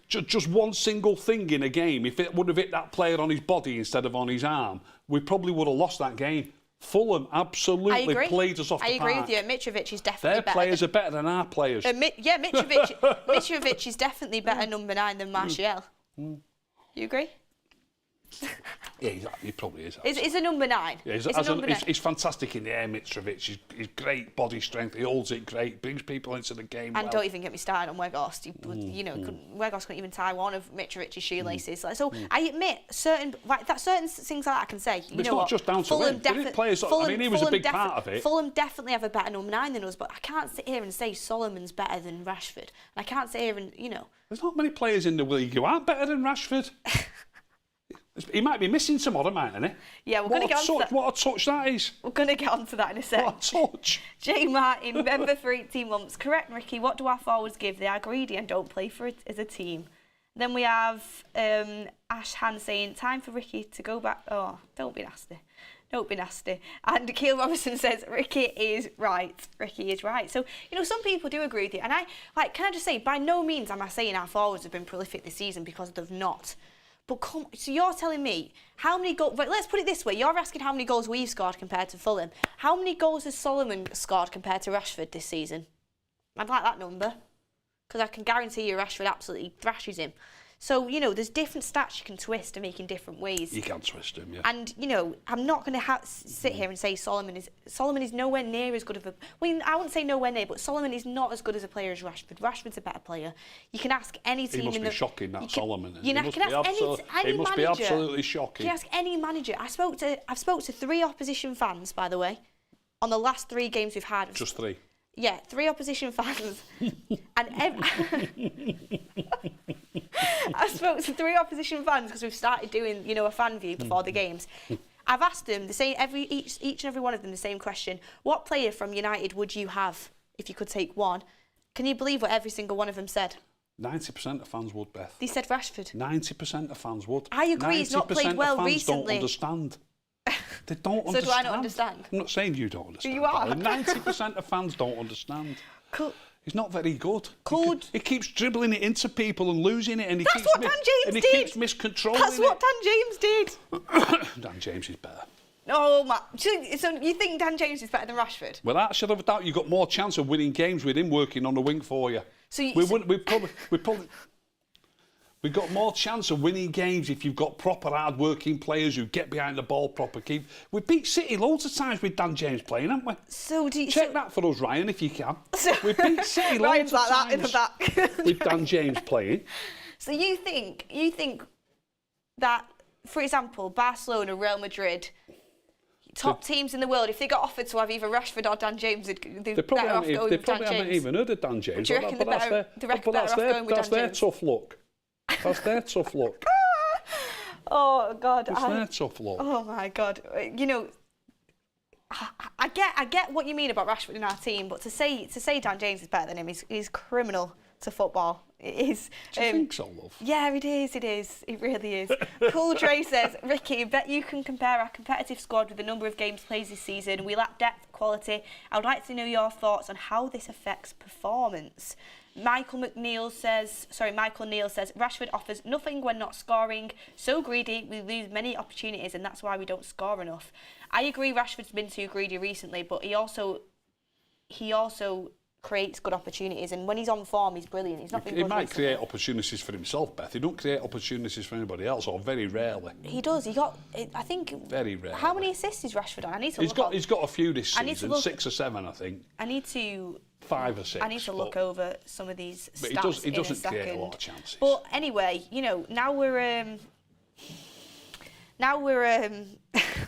just one single thing in a game, if it would have hit that player on his body instead of on his arm, we probably would have lost that game. Fulham absolutely played us off the park. I agree with you. Mitrovic is definitely better. Their players are better than our players. Mitrovic is definitely better number 9 than Martial. You agree? Yeah, he probably is. Is a number 9. Yeah, he's fantastic in the air, Mitrovic. He's great body strength. He holds it great, brings people into the game. And don't even get me started on Weghorst. Weghorst couldn't even tie one of Mitrovic's shoelaces. I admit certain things like that I can say. It's not just down to him. He was a big part of it. Fulham definitely have a better number 9 than us, but I can't sit here and say Solomon's better than Rashford. And I can't sit here and There's not many players in the league who aren't better than Rashford. He might be missing tomorrow, mightn't he? Yeah, we're going to get on to that. What a touch that is. We're going to get on to that in a sec. What a touch. J. Martin, member for 18 months. Correct, Ricky. What do our forwards give? They are greedy and don't play for it as a team. Then we have Ash Han saying, time for Ricky to go back. Oh, don't be nasty. Don't be nasty. And Keil Robinson says, Ricky is right. Ricky is right. So, some people do agree with you. And can I just say, by no means am I saying our forwards have been prolific this season, because they've not. But so you're telling me how many goals? Right, let's put it this way: you're asking how many goals we've scored compared to Fulham. How many goals has Solomon scored compared to Rashford this season? I'd like that number, because I can guarantee you Rashford absolutely thrashes him. So there's different stats you can twist to make in different ways. You can twist him, yeah. And I'm not going to sit here and say Solomon is nowhere near as good of a. Well, I wouldn't say nowhere near, but Solomon is not as good as a player as Rashford. Rashford's a better player. You can ask any team. He must be shocking, that Solomon. He must be absolutely shocking. You can ask any manager. I've spoke to 3 opposition fans, by the way, on the last 3 games we've had. Just 3. Yeah, 3 opposition fans. And I spoke to 3 opposition fans because we've started doing, a fan view before the games. I've asked them each and every one of them the same question. What player from United would you have if you could take one? Can you believe what every single one of them said? 90% of fans would, Beth. They said Rashford. 90% of fans would. I agree, he's not played well recently. 90% of fans don't understand. They don't understand. So do I not understand? I'm not saying you don't understand. You are. 90% of fans don't understand. Cool. He's not very good. He keeps dribbling it into people and losing it. And That's what Dan James did. He keeps miscontrolling That's what Dan James did. Dan James is better. Oh, my. So you think Dan James is better than Rashford? Well, that should have doubt. You've got more chance of winning games with him working on the wing for you. We've got more chance of winning games if you've got proper hard-working players who get behind the ball proper. We beat City loads of times with Dan James playing, haven't we? Check that for us, Ryan, if you can. We beat City loads of times in the back. with Dan James playing. So you think that, for example, Barcelona, Real Madrid, top teams in the world, if they got offered to have either Rashford or Dan James, they're better off going with Dan James? They probably haven't even heard of Dan James. Do you reckon they're better off going with Dan James? That's their tough luck. That's their tough luck. Oh God! It's their tough luck. Oh my God! I get what you mean about Rashford in our team, but to say Dan James is better than him is criminal to football. It is. Do you think so, love? Yeah, it is. It really is. Cool Dre says, Ricky, bet you can compare our competitive squad with the number of games played this season. We lack depth, quality. I would like to know your thoughts on how this affects performance. Michael Neil says, Rashford offers nothing when not scoring. So greedy, we lose many opportunities, and that's why we don't score enough. I agree Rashford's been too greedy recently, but he also creates good opportunities, and when he's on form, he's brilliant. He's not been good recently. He might create opportunities for himself, Beth. He don't create opportunities for anybody else, or very rarely. He does. I think... Very rarely. How many assists is Rashford on? I need to He's got a few this season, 6 or 7, I think. I need to... 5 or 6. I need to look over some of these stats. But he doesn't create a lot of chances. But anyway, now we're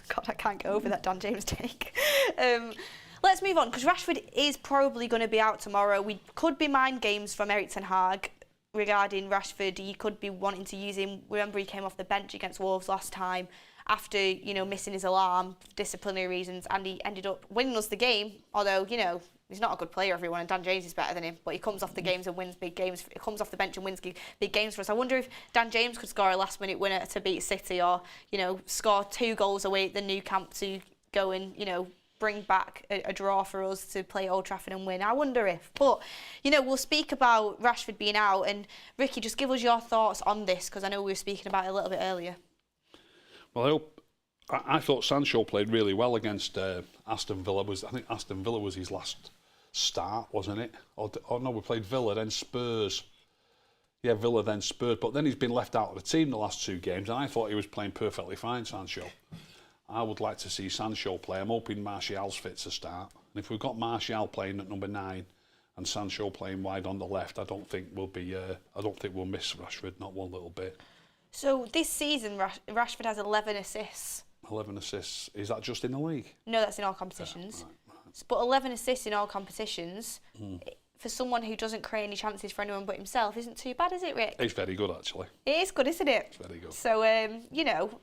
God, I can't get over that Dan James take. Let's move on, because Rashford is probably going to be out tomorrow. We could be mind games from Erik ten Hag regarding Rashford. He could be wanting to use him. Remember, he came off the bench against Wolves last time after, missing his alarm for disciplinary reasons, and he ended up winning us the game, although, he's not a good player, everyone, and Dan James is better than him, but he comes off the games and wins big games. He comes off the bench and wins big games for us. I wonder if Dan James could score a last-minute winner to beat City, or, score 2 goals away at the Nou Camp to go and, bring back a draw for us to play Old Trafford and win. I wonder if. But, we'll speak about Rashford being out, and Ricky, just give us your thoughts on this, because I know we were speaking about it a little bit earlier. Well, I thought Sancho played really well against Aston Villa. I think Aston Villa was his last start, wasn't it? Or no, we played Villa, then Spurs. Yeah, Villa then Spurs, but then he's been left out of the team the last 2 games, and I thought he was playing perfectly fine, Sancho. I would like to see Sancho play. I'm hoping Martial's fit to start. And if we've got Martial playing at number 9 and Sancho playing wide on the left, I don't think we'll miss Rashford, not one little bit. So this season, Rashford has 11 assists. 11 assists. Is that just in the league? No, that's in all competitions. Right. But 11 assists in all competitions, for someone who doesn't create any chances for anyone but himself, isn't too bad, is it, Rick? It's very good, actually. It is good, isn't it? It's very good. So, you know,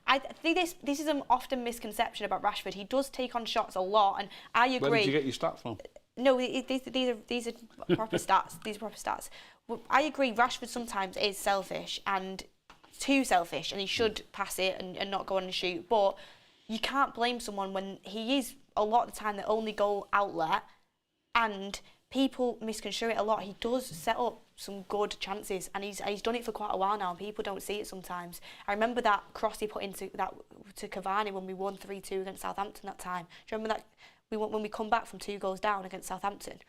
I think this is an often misconception about Rashford. He does take on shots a lot, and I agree. Where did you get your stats from? No, these are proper stats. These are proper stats. I agree. Rashford sometimes is selfish and too selfish, and he should pass it and not go on and shoot. But you can't blame someone when he is a lot of the time the only goal outlet, and people misconstrue it a lot. He does set up some good chances, and he's done it for quite a while now, and people don't see it sometimes. I remember that cross he put into to Cavani when we won 3-2 against Southampton that time. Do you remember that? When we come back from 2 goals down against Southampton?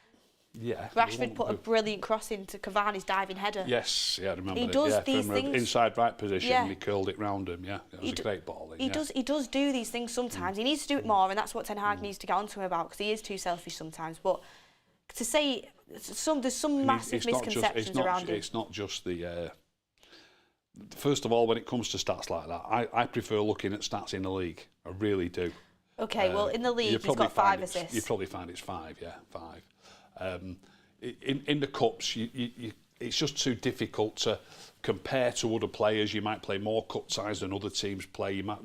Yeah. Rashford put a brilliant cross into Cavani's diving header. Yes, yeah, I remember he it. does yeah, these from things. Inside right position, Yeah. and he curled it round him, yeah. It was a great ball. He does do these things sometimes. He needs to do it more, and that's what Ten Hag needs to get onto him about, because he is too selfish sometimes. But to say there's some massive misconceptions around him. It's not just the... first of all, when it comes to stats like that, I prefer looking at stats in the league. I really do. Okay, well, in the league, he's got 5 assists. You probably find it's 5, yeah, 5. In the cups, it's just too difficult to compare to other players. You might play more cup ties than other teams play. You might,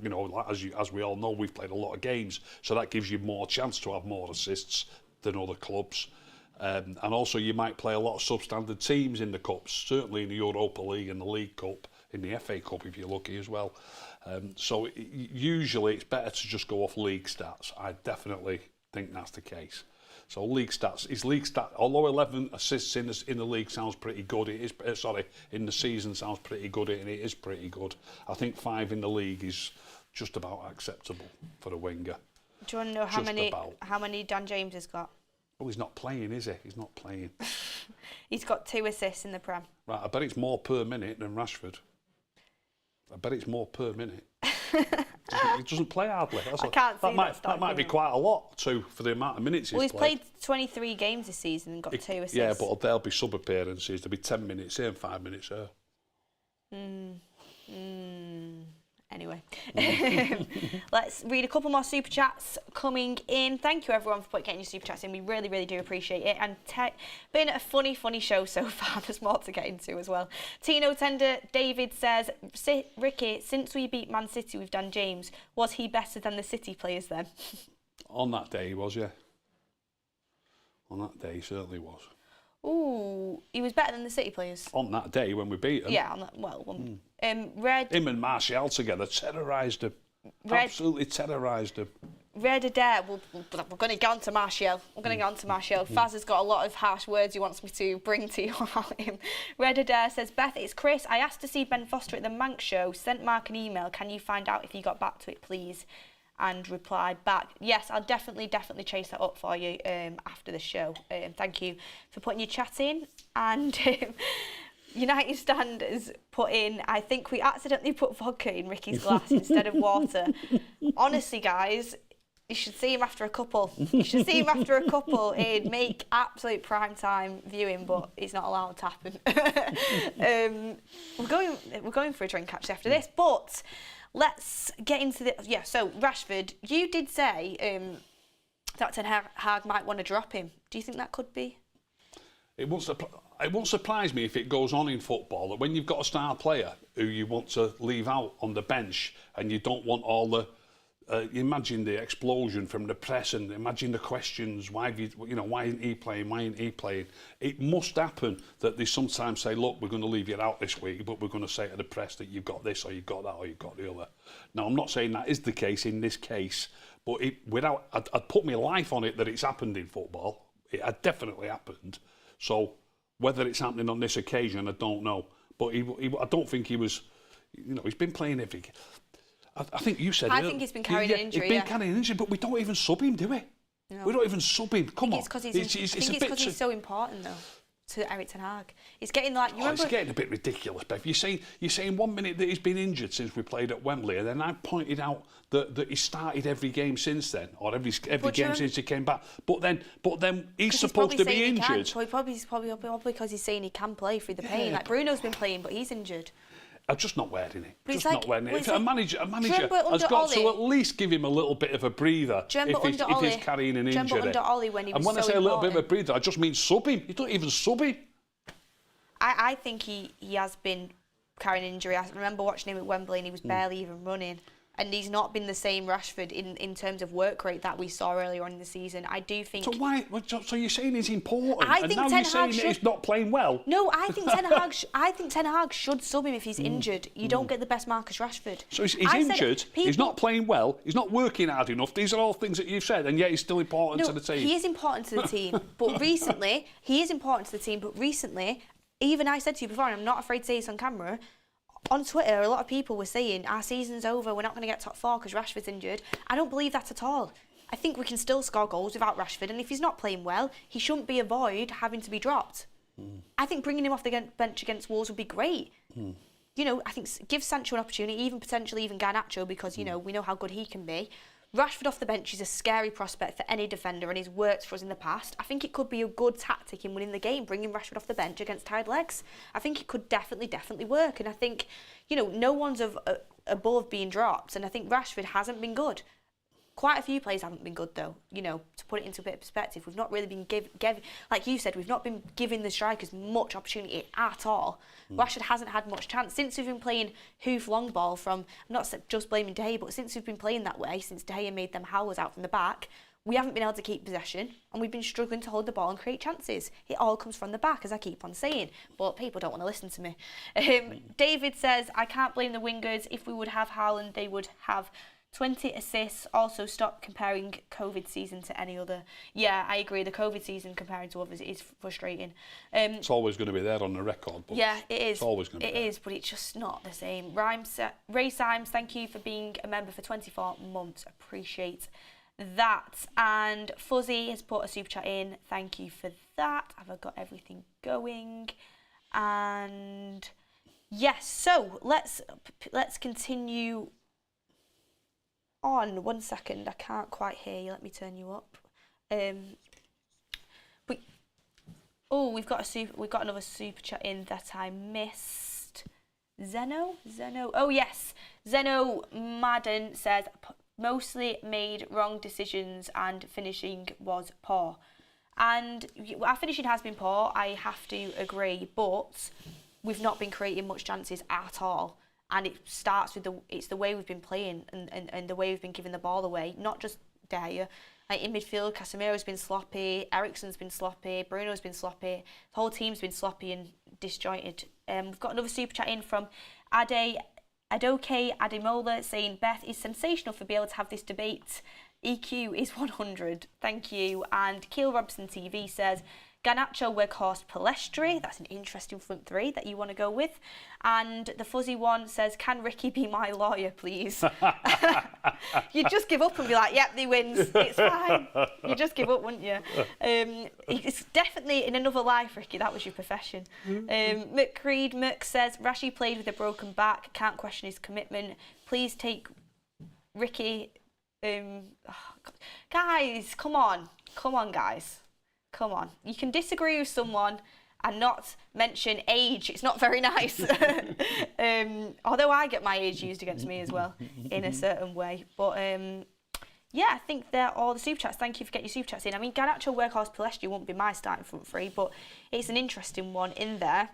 as we all know, we've played a lot of games, so that gives you more chance to have more assists than other clubs. And also, you might play a lot of substandard teams in the cups, certainly in the Europa League and the League Cup, in the FA Cup if you're lucky as well. So usually it's better to just go off league stats. I definitely think that's the case. So league stats, although 11 assists in the league sounds pretty good, it is, in the season sounds pretty good, and it is pretty good. I think 5 in the league is just about acceptable for a winger. Do you want to know how many Dan James has got? Oh, he's not playing, is he? He's not playing. He's got 2 assists in the Prem. Right, I bet it's more per minute than Rashford. I bet it's more per minute. He doesn't play hardly. That might be quite a lot too for the amount of minutes he's played. He's played 23 games this season and got 2 assists. Yeah, but there'll be sub appearances. There'll be 10 minutes here and 5 minutes there. Anyway, let's read a couple more super chats coming in. Thank you everyone for getting your super chats in. We really, really do appreciate it. And been a funny show so far. There's more to get into as well. Tino Tender David says, Ricky, since we beat Man City with Dan James, was he better than the City players then? On that day he was, yeah. On that day he certainly was. Ooh, he was better than the City players. On that day when we beat them. Yeah, on that, him and Martial together terrorised him. Absolutely terrorised him. Red Adair, we're going to get on to Martial. Faz has got a lot of harsh words he wants me to bring to you about him. Red Adair says, Beth, it's Chris. I asked to see Ben Foster at the Manx show. Sent Mark an email. Can you find out if he got back to it, please? And replied back, yes, I'll definitely chase that up for you after the show. Thank you for putting your chat in. And United Standards put in, I think we accidentally put vodka in Ricky's glass instead of water. Honestly, guys, you should see him after a couple. It'd make absolute prime time viewing, but it's not allowed to happen. We're going for a drink actually after this, but let's get into the... Yeah, so Rashford, you did say that Ten Hag might want to drop him. Do you think that could be? It won't surprise me if it goes on in football that when you've got a star player who you want to leave out on the bench and you don't want all the... imagine the explosion from the press and imagine the questions, why isn't he playing? It must happen that they sometimes say, look, we're going to leave you out this week, but we're going to say to the press that you've got this or you've got that or you've got the other. Now, I'm not saying that is the case in this case, but I'd put my life on it that it's happened in football. It had definitely happened. So whether it's happening on this occasion, I don't know. But I don't think he was, he's been playing every game. I think you said... I think he's been carrying an injury, He's been carrying an injury, but we don't even sub him, do we? No. We don't even sub him. Come on. It's because he's so important, though. to Erik ten Hag. It's getting like It's getting a bit ridiculous, Bev. You're saying 1 minute that he's been injured since we played at Wembley, and then I pointed out that he started every game since then, or every game since he came back. But then he's supposed to be injured. Probably because he's saying he can play through the pain. Like Bruno's been playing, but he's injured. I'm just not wearing it. But not wearing it. A manager has got to at least give him a little bit of a breather if he's carrying an injury. Under Ollie when he was and when so I say important. a little bit of a breather, I just mean sub him. You don't even sub him. I think he has been carrying an injury. I remember watching him at Wembley and he was barely even running. And he's not been the same Rashford in terms of work rate that we saw earlier on in the season. I do think... So you're saying he's important, I and think now you're saying that he's not playing well? No, I think Ten Hag should sub him if he's injured. You don't get the best Marcus Rashford. So he's injured, he's not playing well, he's not working hard enough. These are all things that you've said, and yet he's still important to the team. He is important to the team, but recently, even I said to you before, and I'm not afraid to say this on camera, on Twitter, a lot of people were saying, our season's over, we're not going to get top 4 because Rashford's injured. I don't believe that at all. I think we can still score goals without Rashford, and if he's not playing well, he shouldn't be avoided having to be dropped. I think bringing him off the bench against Wolves would be great. You know, I think give Sancho an opportunity, potentially even Garnacho, because, you know, we know how good he can be. Rashford off the bench is a scary prospect for any defender, and he's worked for us in the past. I think it could be a good tactic in winning the game, bringing Rashford off the bench against tired legs. I think it could definitely work, and I think, you know, no one's above being dropped, and I think Rashford hasn't been good. Quite a few players haven't been good, though. You know, to put it into a bit of perspective, we've not really been giving, like you said, we've not been giving the strikers much opportunity at all. Rashford hasn't had much chance since we've been playing hoof long ball from, I'm not just blaming De Gea, but since we've been playing that way, since De Gea made them howlers out from the back, we haven't been able to keep possession, and we've been struggling to hold the ball and create chances. It all comes from the back, as I keep on saying, but people don't want to listen to me. David says, I can't blame the wingers. If we would have Haaland, they would have 20 assists. Also, stop comparing COVID season to any other. Yeah, I agree. The COVID season comparing to others is frustrating. It's always going to be there on the record. But yeah, it is. It's always going to be there. It is, but it's just not the same. Ray Symes, thank you for being a member for 24 months. Appreciate that. And Fuzzy has put a super chat in. Thank you for that. Have I got everything going? And yes, so let's continue on. 1 second, I can't quite hear you. Let me turn you up. We've got another super chat in that I missed. Zeno. Oh yes, Zeno Madden says mostly made wrong decisions and finishing was poor. And our finishing has been poor. I have to agree, but we've not been creating much chances at all. And it starts with the way we've been playing and the way we've been giving the ball away. Not just De Gea. Like in midfield, Casemiro's been sloppy, Eriksen's been sloppy, Bruno's been sloppy. The whole team's been sloppy and disjointed. We've got another super chat in from Adoke Ademola saying Beth is sensational for being able to have this debate. EQ is 100. Thank you. And Keel Robson TV says Garnacho, Weghorst, Palestri. That's an interesting front three that you want to go with. And the fuzzy one says, can Ricky be my lawyer, please? You'd just give up and be like, yep, he wins. It's fine. You'd just give up, wouldn't you? It's definitely in another life, Ricky. That was your profession. Mick says, Rashi played with a broken back. Can't question his commitment. Please take Ricky. Guys, come on, guys. Come on. You can disagree with someone and not mention age. It's not very nice. Although I get my age used against me as well in a certain way. But yeah, I think they're all the super chats. Thank you for getting your super chats in. I mean, Garnacho, Weghorst, Palestri won't be my starting front three, but it's an interesting one in there.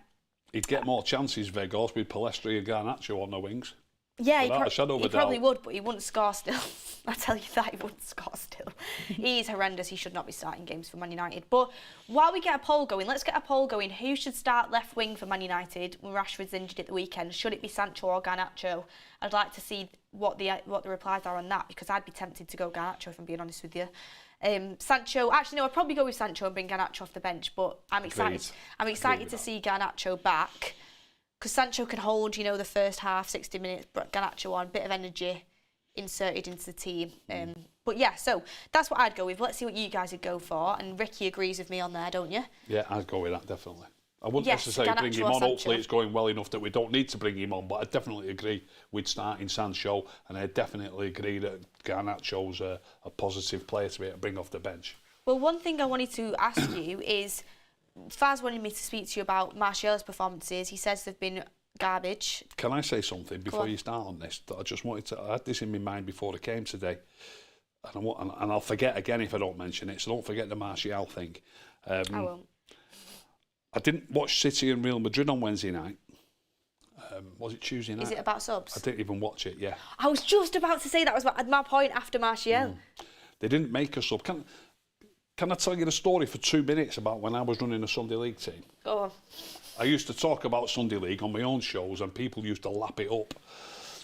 He'd get more chances, Weghorst, with Palestri and Garnacho on the wings. Yeah, he probably would, but he wouldn't score still. I tell you that, he wouldn't score still. He's horrendous. He should not be starting games for Man United. But while we get a poll going, let's get a poll going. Who should start left wing for Man United when Rashford's injured at the weekend? Should it be Sancho or Garnacho? I'd like to see what the replies are on that, because I'd be tempted to go Garnacho, if I'm being honest with you. Sancho, actually no, I'd probably go with Sancho and bring Garnacho off the bench, but I'm excited to see Garnacho back. Because Sancho can hold, you know, the first half, 60 minutes, but Garnacho on, bit of energy inserted into the team. But yeah, so that's what I'd go with. Let's see what you guys would go for. And Ricky agrees with me on there, don't you? Yeah, I'd go with that, definitely. I wouldn't Yes, necessarily bring him on. Sancho. Hopefully it's going well enough that we don't need to bring him on, but I definitely agree with starting Sancho, and I definitely agree that Garnacho's a positive player to be able to bring off the bench. Well, one thing I wanted to ask you is, Faz wanted me to speak to you about Martial's performances. He says they've been garbage. Can I say something before you start on this? That I just wanted to. I had this in my mind before I came today, and I'll forget again if I don't mention it. So don't forget the Martial thing. I won't. I didn't watch City and Real Madrid on Wednesday night. Was it Tuesday night? Is it about subs? I didn't even watch it. Yeah. I was just about to say that was my point after Martial. They didn't make us up. Can I tell you the story for 2 minutes about when I was running a Sunday League team? Go on. I used to talk about Sunday League on my own shows, and people used to lap it up.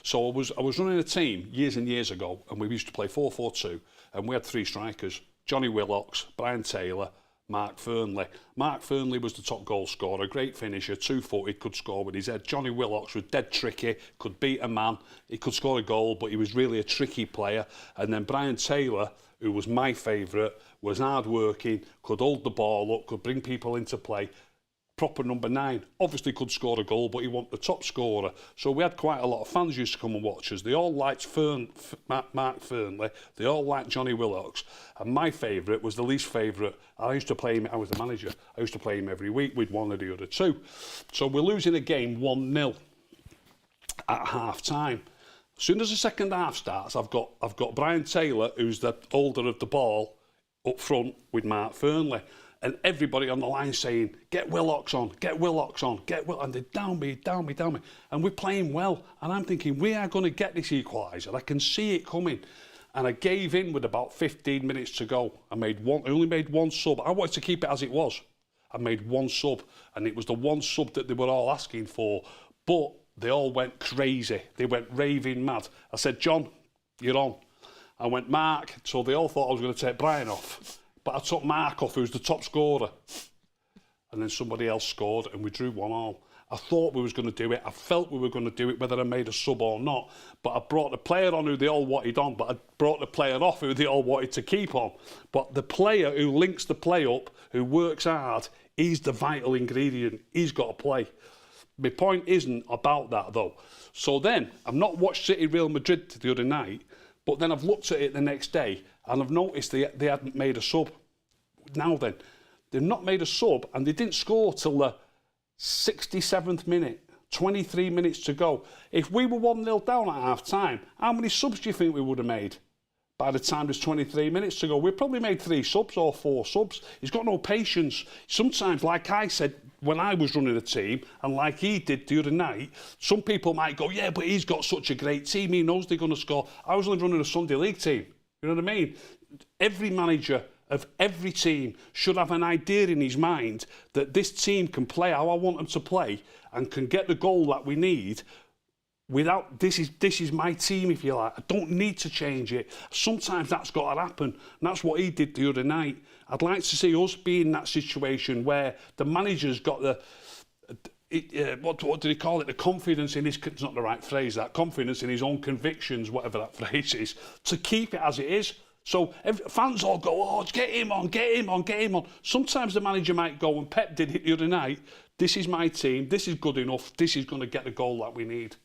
So I was running a team years and years ago, and we used to play 4-4-2, and we had 3 strikers: Johnny Willocks, Brian Taylor, Mark Fernley. Mark Fernley was the top goal scorer, great finisher, 2-footed, could score with his head. Johnny Willocks was dead tricky, could beat a man, he could score a goal, but he was really a tricky player. And then Brian Taylor, who was my favourite, was hard-working, could hold the ball up, could bring people into play. Proper number 9, obviously could score a goal, but he wasn't the top scorer. So we had quite a lot of fans used to come and watch us. They all liked Mark Fernley, they all liked Johnny Willocks, and my favourite was the least favourite. I used to play him, I was the manager, I used to play him every week with one of the other 2. So we're losing a game 1-0 at half-time. As soon as the second half starts, I've got Brian Taylor, who's the holder of the ball, up front with Mark Fernley. And everybody on the line saying, get Willocks on, get Willocks on, get Will, and they're down me. And we're playing well. And I'm thinking, we are going to get this equaliser. I can see it coming. And I gave in with about 15 minutes to go. I only made one sub. I wanted to keep it as it was. I made one sub, and it was the one sub that they were all asking for. But they all went crazy. They went raving mad. I said, John, you're on. I went, Mark. So they all thought I was going to take Brian off. But I took Mark off, who was the top scorer. And then somebody else scored, and we drew 1-1. I thought we was going to do it. I felt we were going to do it, whether I made a sub or not. But I brought the player on who they all wanted on, but I brought the player off who they all wanted to keep on. But the player who links the play up, who works hard, he's the vital ingredient. He's got to play. My point isn't about that, though. So then, I've not watched City Real Madrid the other night, but then I've looked at it the next day, and I've noticed they hadn't made a sub. Now then, they've not made a sub, and they didn't score till the 67th minute, 23 minutes to go. If we were 1-0 down at half-time, how many subs do you think we would have made? By the time there's 23 minutes to go, we probably made 3 subs or 4 subs. He's got no patience. Sometimes, like I said, when I was running a team, and like he did the other night, some people might go, yeah, but he's got such a great team, he knows they're going to score. I was only running a Sunday League team. You know what I mean? Every manager of every team should have an idea in his mind that this team can play how I want them to play and can get the goal that we need without, this is my team, if you like. I don't need to change it. Sometimes that's got to happen. And that's what he did the other night. I'd like to see us be in that situation where the manager's got the, what do they call it? The confidence in his, it's not the right phrase, that confidence in his own convictions, whatever that phrase is, to keep it as it is. So fans all go, oh, get him on, get him on, get him on. Sometimes the manager might go, and Pep did it the other night, this is my team, this is good enough, this is going to get the goal that we need.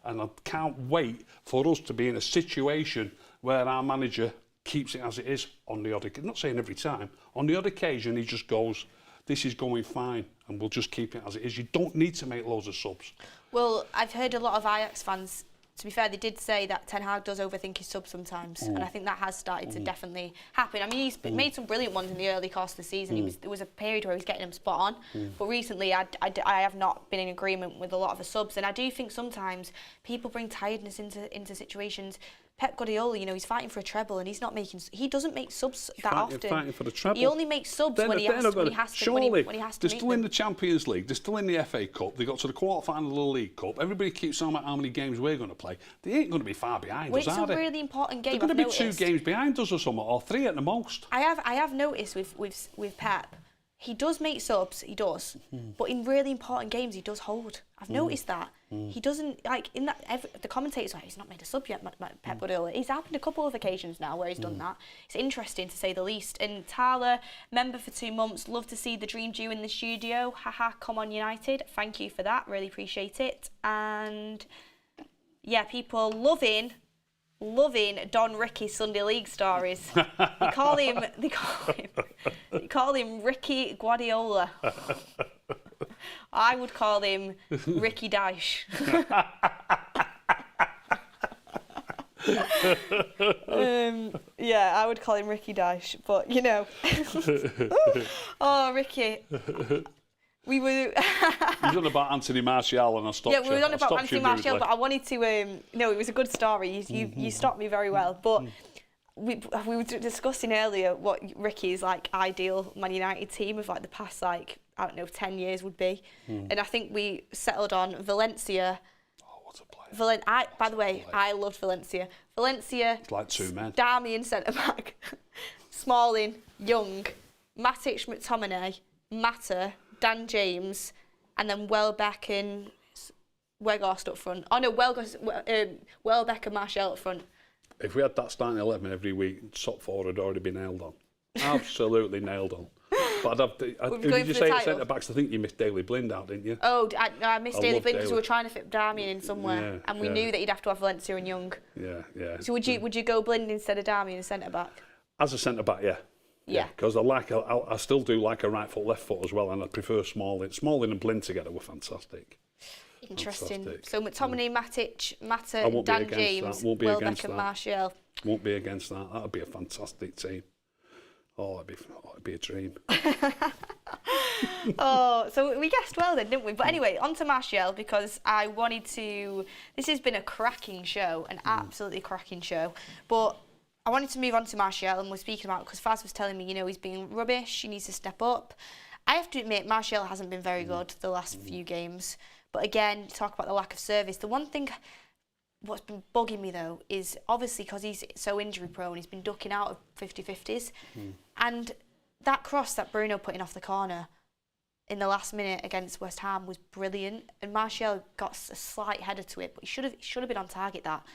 And I can't wait for us to be in a situation where our manager keeps it as it is on the odd occasion. Not saying every time. On the odd occasion, he just goes, this is going fine, and we'll just keep it as it is. You don't need to make loads of subs. Well, I've heard a lot of Ajax fans, to be fair, they did say that Ten Hag does overthink his subs sometimes, and I think that has started to definitely happen. I mean, he's made some brilliant ones in the early course of the season. There was a period where he was getting them spot on, but recently I have not been in agreement with a lot of the subs, and I do think sometimes people bring tiredness into situations. Pep Guardiola, you know, he's fighting for a treble, and he doesn't make subs that often. Fighting for the treble. He only makes subs when he has to. They're still in the Champions League. They're still in the FA Cup. They got to the quarter-final of the League Cup. Everybody keeps talking about how many games we're going to play. They ain't going to be far behind us, are they? It's a really important game. They're going to be 2 games behind us or something, or 3 at the most. I have noticed with Pep, he does make subs, he does, but in really important games he does hold. I've noticed that. He doesn't, like, in that, the commentators are like, he's not made a sub yet, Pep Guardiola. He's happened a couple of occasions now where he's done that. It's interesting, to say the least. And Tala, member for 2 months, love to see the dream due in the studio. Haha, come on United. Thank you for that, really appreciate it. And yeah, people loving Don Ricky's Sunday League stories. They call him Ricky Guardiola. I would call him Ricky Dash. Yeah, I would call him Ricky Dash, but you know. Oh, Ricky. We were. You was on about Anthony Martial and I stopped you. Yeah, we were on about Anthony Martial, but I wanted to. No, it was a good story. You stopped me very well, but we were discussing earlier what Ricky's like ideal Man United team of like the past, like, I don't know, 10 years would be, and I think we settled on Valencia. Oh, what a player! By the way, I loved Valencia. Valencia. It's like 2 men. Darmian centre back, Smalling, Young, Matic, McTominay, Mata, Dan James, and then Welbeck and Weghorst up front. Oh no, Welbeck and Martial up front. If we had that starting 11 every week, top 4 had already been nailed on. Absolutely nailed on. But did you say at centre backs? I think you missed Daley Blind out, didn't you? Oh, I missed Daley Blind because we were trying to fit Darmian in somewhere, and we knew that he'd have to have Valencia and Young. Yeah. So would you go Blind instead of Darmian as centre back? As a centre back, yeah. Yeah. Because I still do like a right foot, left foot as well, and I prefer Smalling. Smalling and Blind together were fantastic. Interesting. Fantastic. So McTominay, Matic, Mata, Dan James, Welbeck and Martial. Won't be against that. That'd be a fantastic team. Oh, it'd be a dream. Oh, so we guessed well then, didn't we? But anyway, on to Martial, because I wanted to. This has been a cracking show, an absolutely cracking show. But I wanted to move on to Martial, and we're speaking about, because Faz was telling me, he's being rubbish, he needs to step up. I have to admit, Martial hasn't been very good the last few games. But again, talk about the lack of service. The one thing, what's been bugging me though, is obviously because he's so injury prone, he's been ducking out of 50-50s. And that cross that Bruno put in off the corner in the last minute against West Ham was brilliant. And Martial got a slight header to it, but he should have been on target that.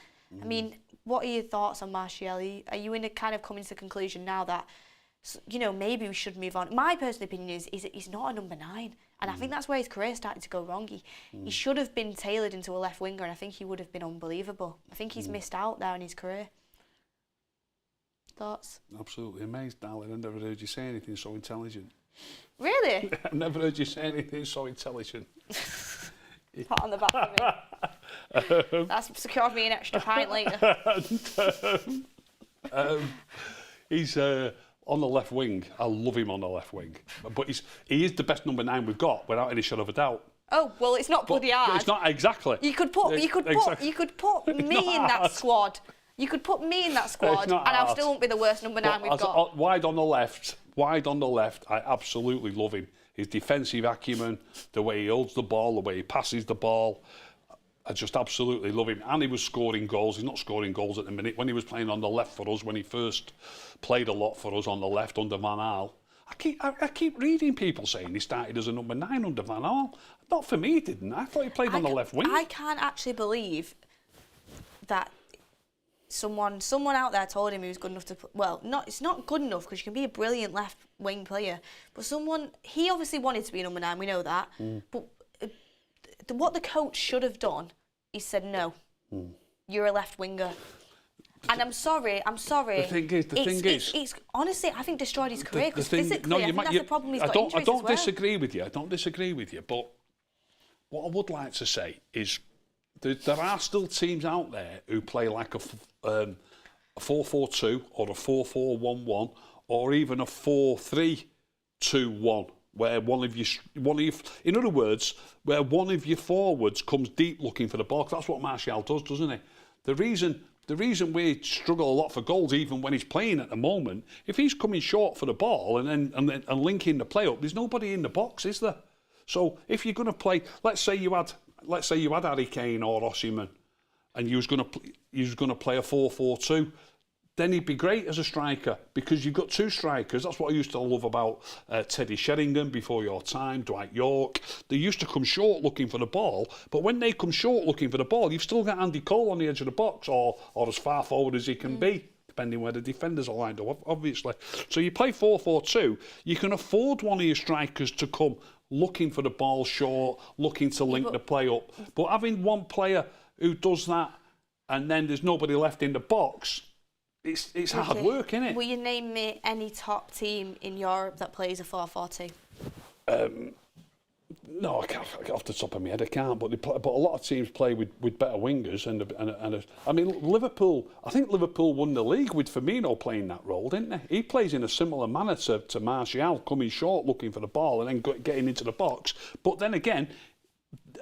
I mean, what are your thoughts on Martial? Are you in a kind of coming to the conclusion now that, maybe we should move on? My personal opinion is he's not a number 9. And I think that's where his career started to go wrong. He should have been tailored into a left winger, and I think he would have been unbelievable. I think he's missed out there in his career. Thoughts? Absolutely amazed, darling. I never heard you say anything so intelligent. Really? I never heard you say anything so intelligent. Pat on the back for me. That's secured me an extra pint later. He's on the left wing. I love him on the left wing. But he is the best number 9 we've got, without any shadow of a doubt. Oh, well, it's not bloody hard. It's not, exactly. You could put me in that squad. You could put me in that squad, and I still won't be the worst number 9 we've got. Wide on the left, I absolutely love him. His defensive acumen, the way he holds the ball, the way he passes the ball, I just absolutely love him. And he was scoring goals. He's not scoring goals at the minute. When he was playing on the left for us, when he first played a lot for us on the left under Van Gaal, I keep reading people saying he started as a number 9 under Van Gaal. Not for me, he didn't. I thought he played on the left wing. I can't actually believe that someone out there told him he was good enough to. It's not good enough, because you can be a brilliant left wing player. But he obviously wanted to be a number 9. We know that. But what the coach should have done is said, no, you're a left winger. And I'm sorry. The thing is, it's honestly, I think destroyed his career, because physically, I think that's the problem. He's got injuries as well. I don't disagree with you. But what I would like to say is there are still teams out there who play like a 4-4-2 or a 4-4-1-1 or even a 4-3-2-1. Where in other words, where one of your forwards comes deep looking for the ball. That's what Martial does, doesn't he? The reason we struggle a lot for goals, even when he's playing at the moment, if he's coming short for the ball and linking the play up, there's nobody in the box, is there? So if you're going to play, let's say you had Harry Kane or Osimhen, and you was going to play a 4-4-2. then he'd be great as a striker because you've got two strikers. That's what I used to love about Teddy Sheringham before your time, Dwight York. They used to come short looking for the ball, but when they come short looking for the ball, you've still got Andy Cole on the edge of the box or as far forward as he can be, depending where the defenders are lined up, obviously. So you play 4-4-2, you can afford one of your strikers to come looking for the ball short, looking to link the play up. But having one player who does that and then there's nobody left in the box, it's hard work, isn't it? Will you name me any top team in Europe that plays a 4-4-2? No, I can't off the top of my head. I can't. But but a lot of teams play with better wingers I mean, Liverpool. I think Liverpool won the league with Firmino playing that role, didn't he? He plays in a similar manner to Martial, coming short, looking for the ball, and then getting into the box. But then again,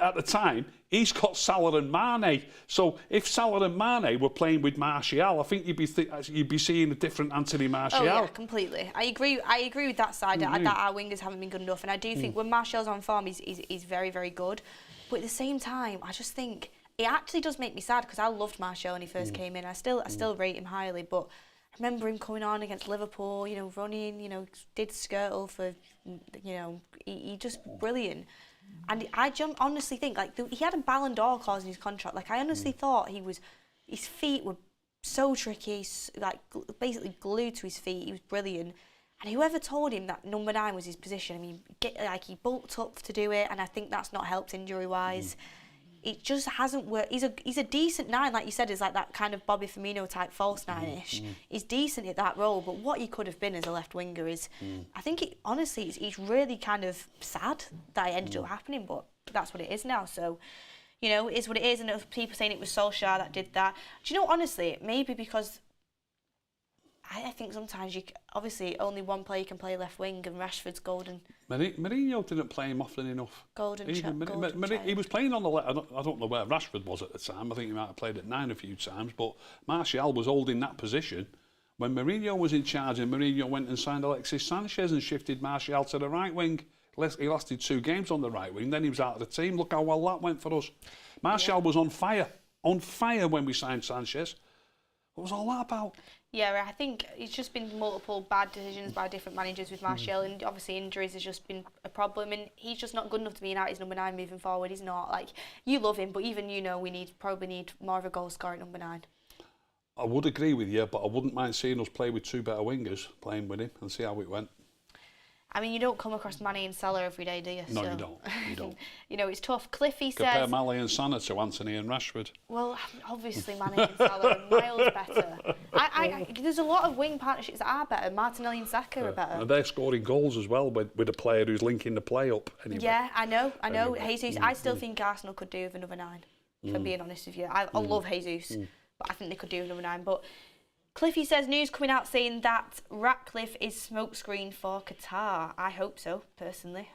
at the time, he's got Salah and Mane. So if Salah and Mane were playing with Martial, I think you'd be seeing a different Anthony Martial. Oh yeah, completely. I agree with that side. That our wingers haven't been good enough, and I do think when Martial's on form, he's very, very good. But at the same time, I just think it actually does make me sad because I loved Martial when he first came in. I still rate him highly, but I remember him coming on against Liverpool, running, did skirtle for, he just brilliant. And I honestly think, he had a Ballon d'Or clause in his contract. I honestly thought his feet were so tricky, basically glued to his feet. He was brilliant. And whoever told him that number 9 was his position, I mean, he bulked up to do it, and I think that's not helped injury-wise. It just hasn't worked. He's a decent 9, like you said, is like that kind of Bobby Firmino type false 9-ish. He's decent at that role, but what he could have been as a left winger is, I think it's really kind of sad that it ended up happening, but that's what it is now. So, it is what it is, and people saying it was Solskjaer that did that. Do you know, honestly, maybe because I think sometimes obviously only one player can play left wing, and Rashford's golden. Mourinho didn't play him often enough. He was playing on the left. I don't know where Rashford was at the time. I think he might have played at 9 a few times, but Martial was holding that position when Mourinho was in charge, and Mourinho went and signed Alexis Sanchez and shifted Martial to the right wing. He lasted 2 games on the right wing, then he was out of the team. Look how well that went for us. Martial was on fire when we signed Sanchez. What was all that about? Yeah, I think it's just been multiple bad decisions by different managers with Martial, and obviously injuries has just been a problem, and he's just not good enough to be United's number 9 moving forward. He's not. You love him, but even we probably need more of a goal scorer at number 9. I would agree with you, but I wouldn't mind seeing us play with 2 better wingers playing with him and see how it went. I mean, you don't come across Mane and Salah every day, do you? No, you don't. It's tough. Cliffy Compare says... Mane and Salah to Anthony and Rashford. Well, obviously Mane and Salah are miles better. There's a lot of wing partnerships that are better. Martinelli and Saka are better. And they're scoring goals as well with a player who's linking the play up. Anyway. Yeah, I know. Jesus, I still think Arsenal could do with another 9, if I'm being honest with you. I love Jesus, but I think they could do with another 9. But Cliffy says, news coming out saying that Ratcliffe is smokescreen for Qatar. I hope so, personally.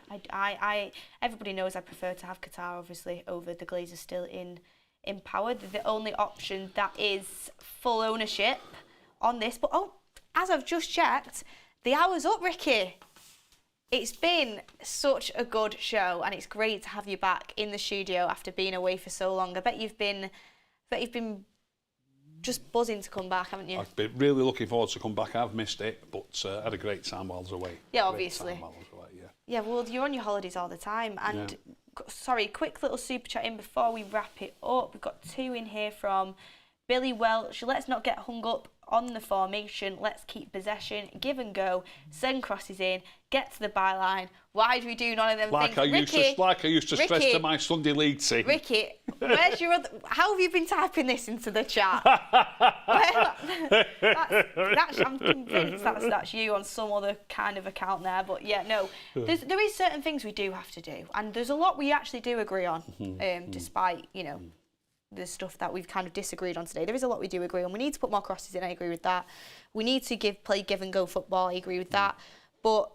Everybody knows I prefer to have Qatar, obviously, over the Glazers still in power. They're the only option that is full ownership on this. But, as I've just checked, the hour's up, Ricky. It's been such a good show, and it's great to have you back in the studio after being away for so long. I bet you've been just buzzing to come back, haven't you? I've been really looking forward to come back. I've missed it, but had a great time while I was away. Yeah, obviously. Yeah. Yeah, well, you're on your holidays all the time. And, sorry, quick little super chat in before we wrap it up. We've got 2 in here from Billy Welch. Let's not get hung up on the formation. Let's keep possession, give and go, send crosses in, get to the byline. Why do we do none of them things? Like I used to stress to my Sunday league team. Ricky, where's your other... How have you been typing this into the chat? I'm convinced that's you on some other kind of account there. But yeah, no, there is certain things we do have to do, and there's a lot we actually do agree on, despite the stuff that we've kind of disagreed on today. There is a lot we do agree on. We need to put more crosses in. I agree with that. We need to play give and go football. I agree with that. But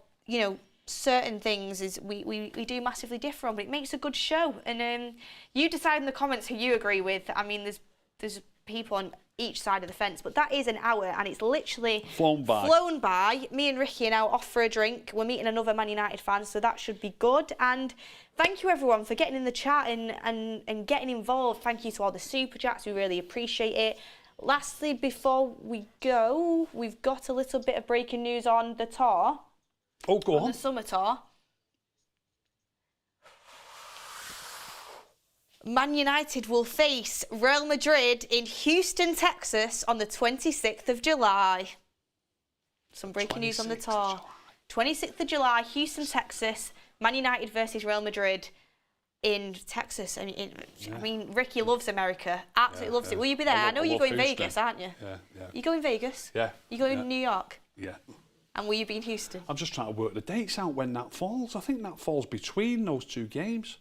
certain things is we do massively differ on, but it makes a good show. And you decide in the comments who you agree with. I mean, there's people on each side of the fence, but that is an hour, and it's literally flown by. Me and Ricky are now off for a drink. We're meeting another Man United fan, so that should be good. And thank you everyone for getting in the chat and getting involved. Thank you to all the super chats. We really appreciate it. Lastly, before we go, we've got a little bit of breaking news on the tour. Oh, go on. The summer tour. Man United will face Real Madrid in Houston, Texas on the 26th of July. Some breaking news on the tour. 26th of July, Houston, Texas. Man United versus Real Madrid in Texas. I mean, Ricky loves America. Absolutely loves it. Will you be there? I know you're going Vegas, aren't you? Yeah. You going Vegas? Yeah. You going New York? Yeah. And will you be in Houston? I'm just trying to work the dates out when that falls. I think that falls between those 2 games.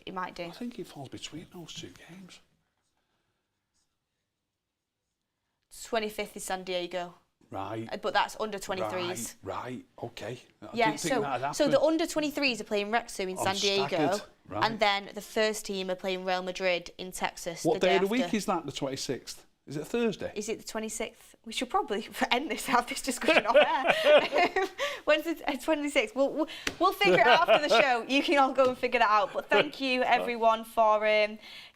It might do. I think it falls between those 2 games. 25th is San Diego. Right. But that's under 23s. Right. Okay. I Yeah, didn't think that'd so happen. the under 23s are playing Wrexham in San Diego. Staggered. Right. And then the first team are playing Real Madrid in Texas. What day of the after. week is that, the 26th? Is it Thursday? Is it the 26th? We should probably have this discussion off air. When's the 26th? We'll figure it out after the show. You can all go and figure that out. But thank you, everyone, for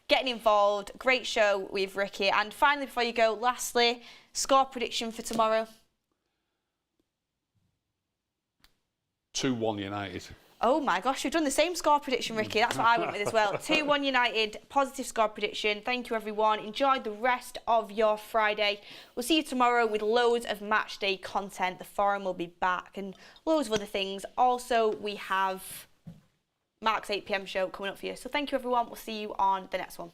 getting involved. Great show with Ricky. And finally, before you go, lastly, score prediction for tomorrow. 2-1 United. Oh my gosh, you've done the same score prediction, Ricky. That's what I went with as well. 2-1 United, positive score prediction. Thank you, everyone. Enjoy the rest of your Friday. We'll see you tomorrow with loads of match day content. The forum will be back and loads of other things. Also, we have Mark's 8 PM show coming up for you. So thank you, everyone. We'll see you on the next one.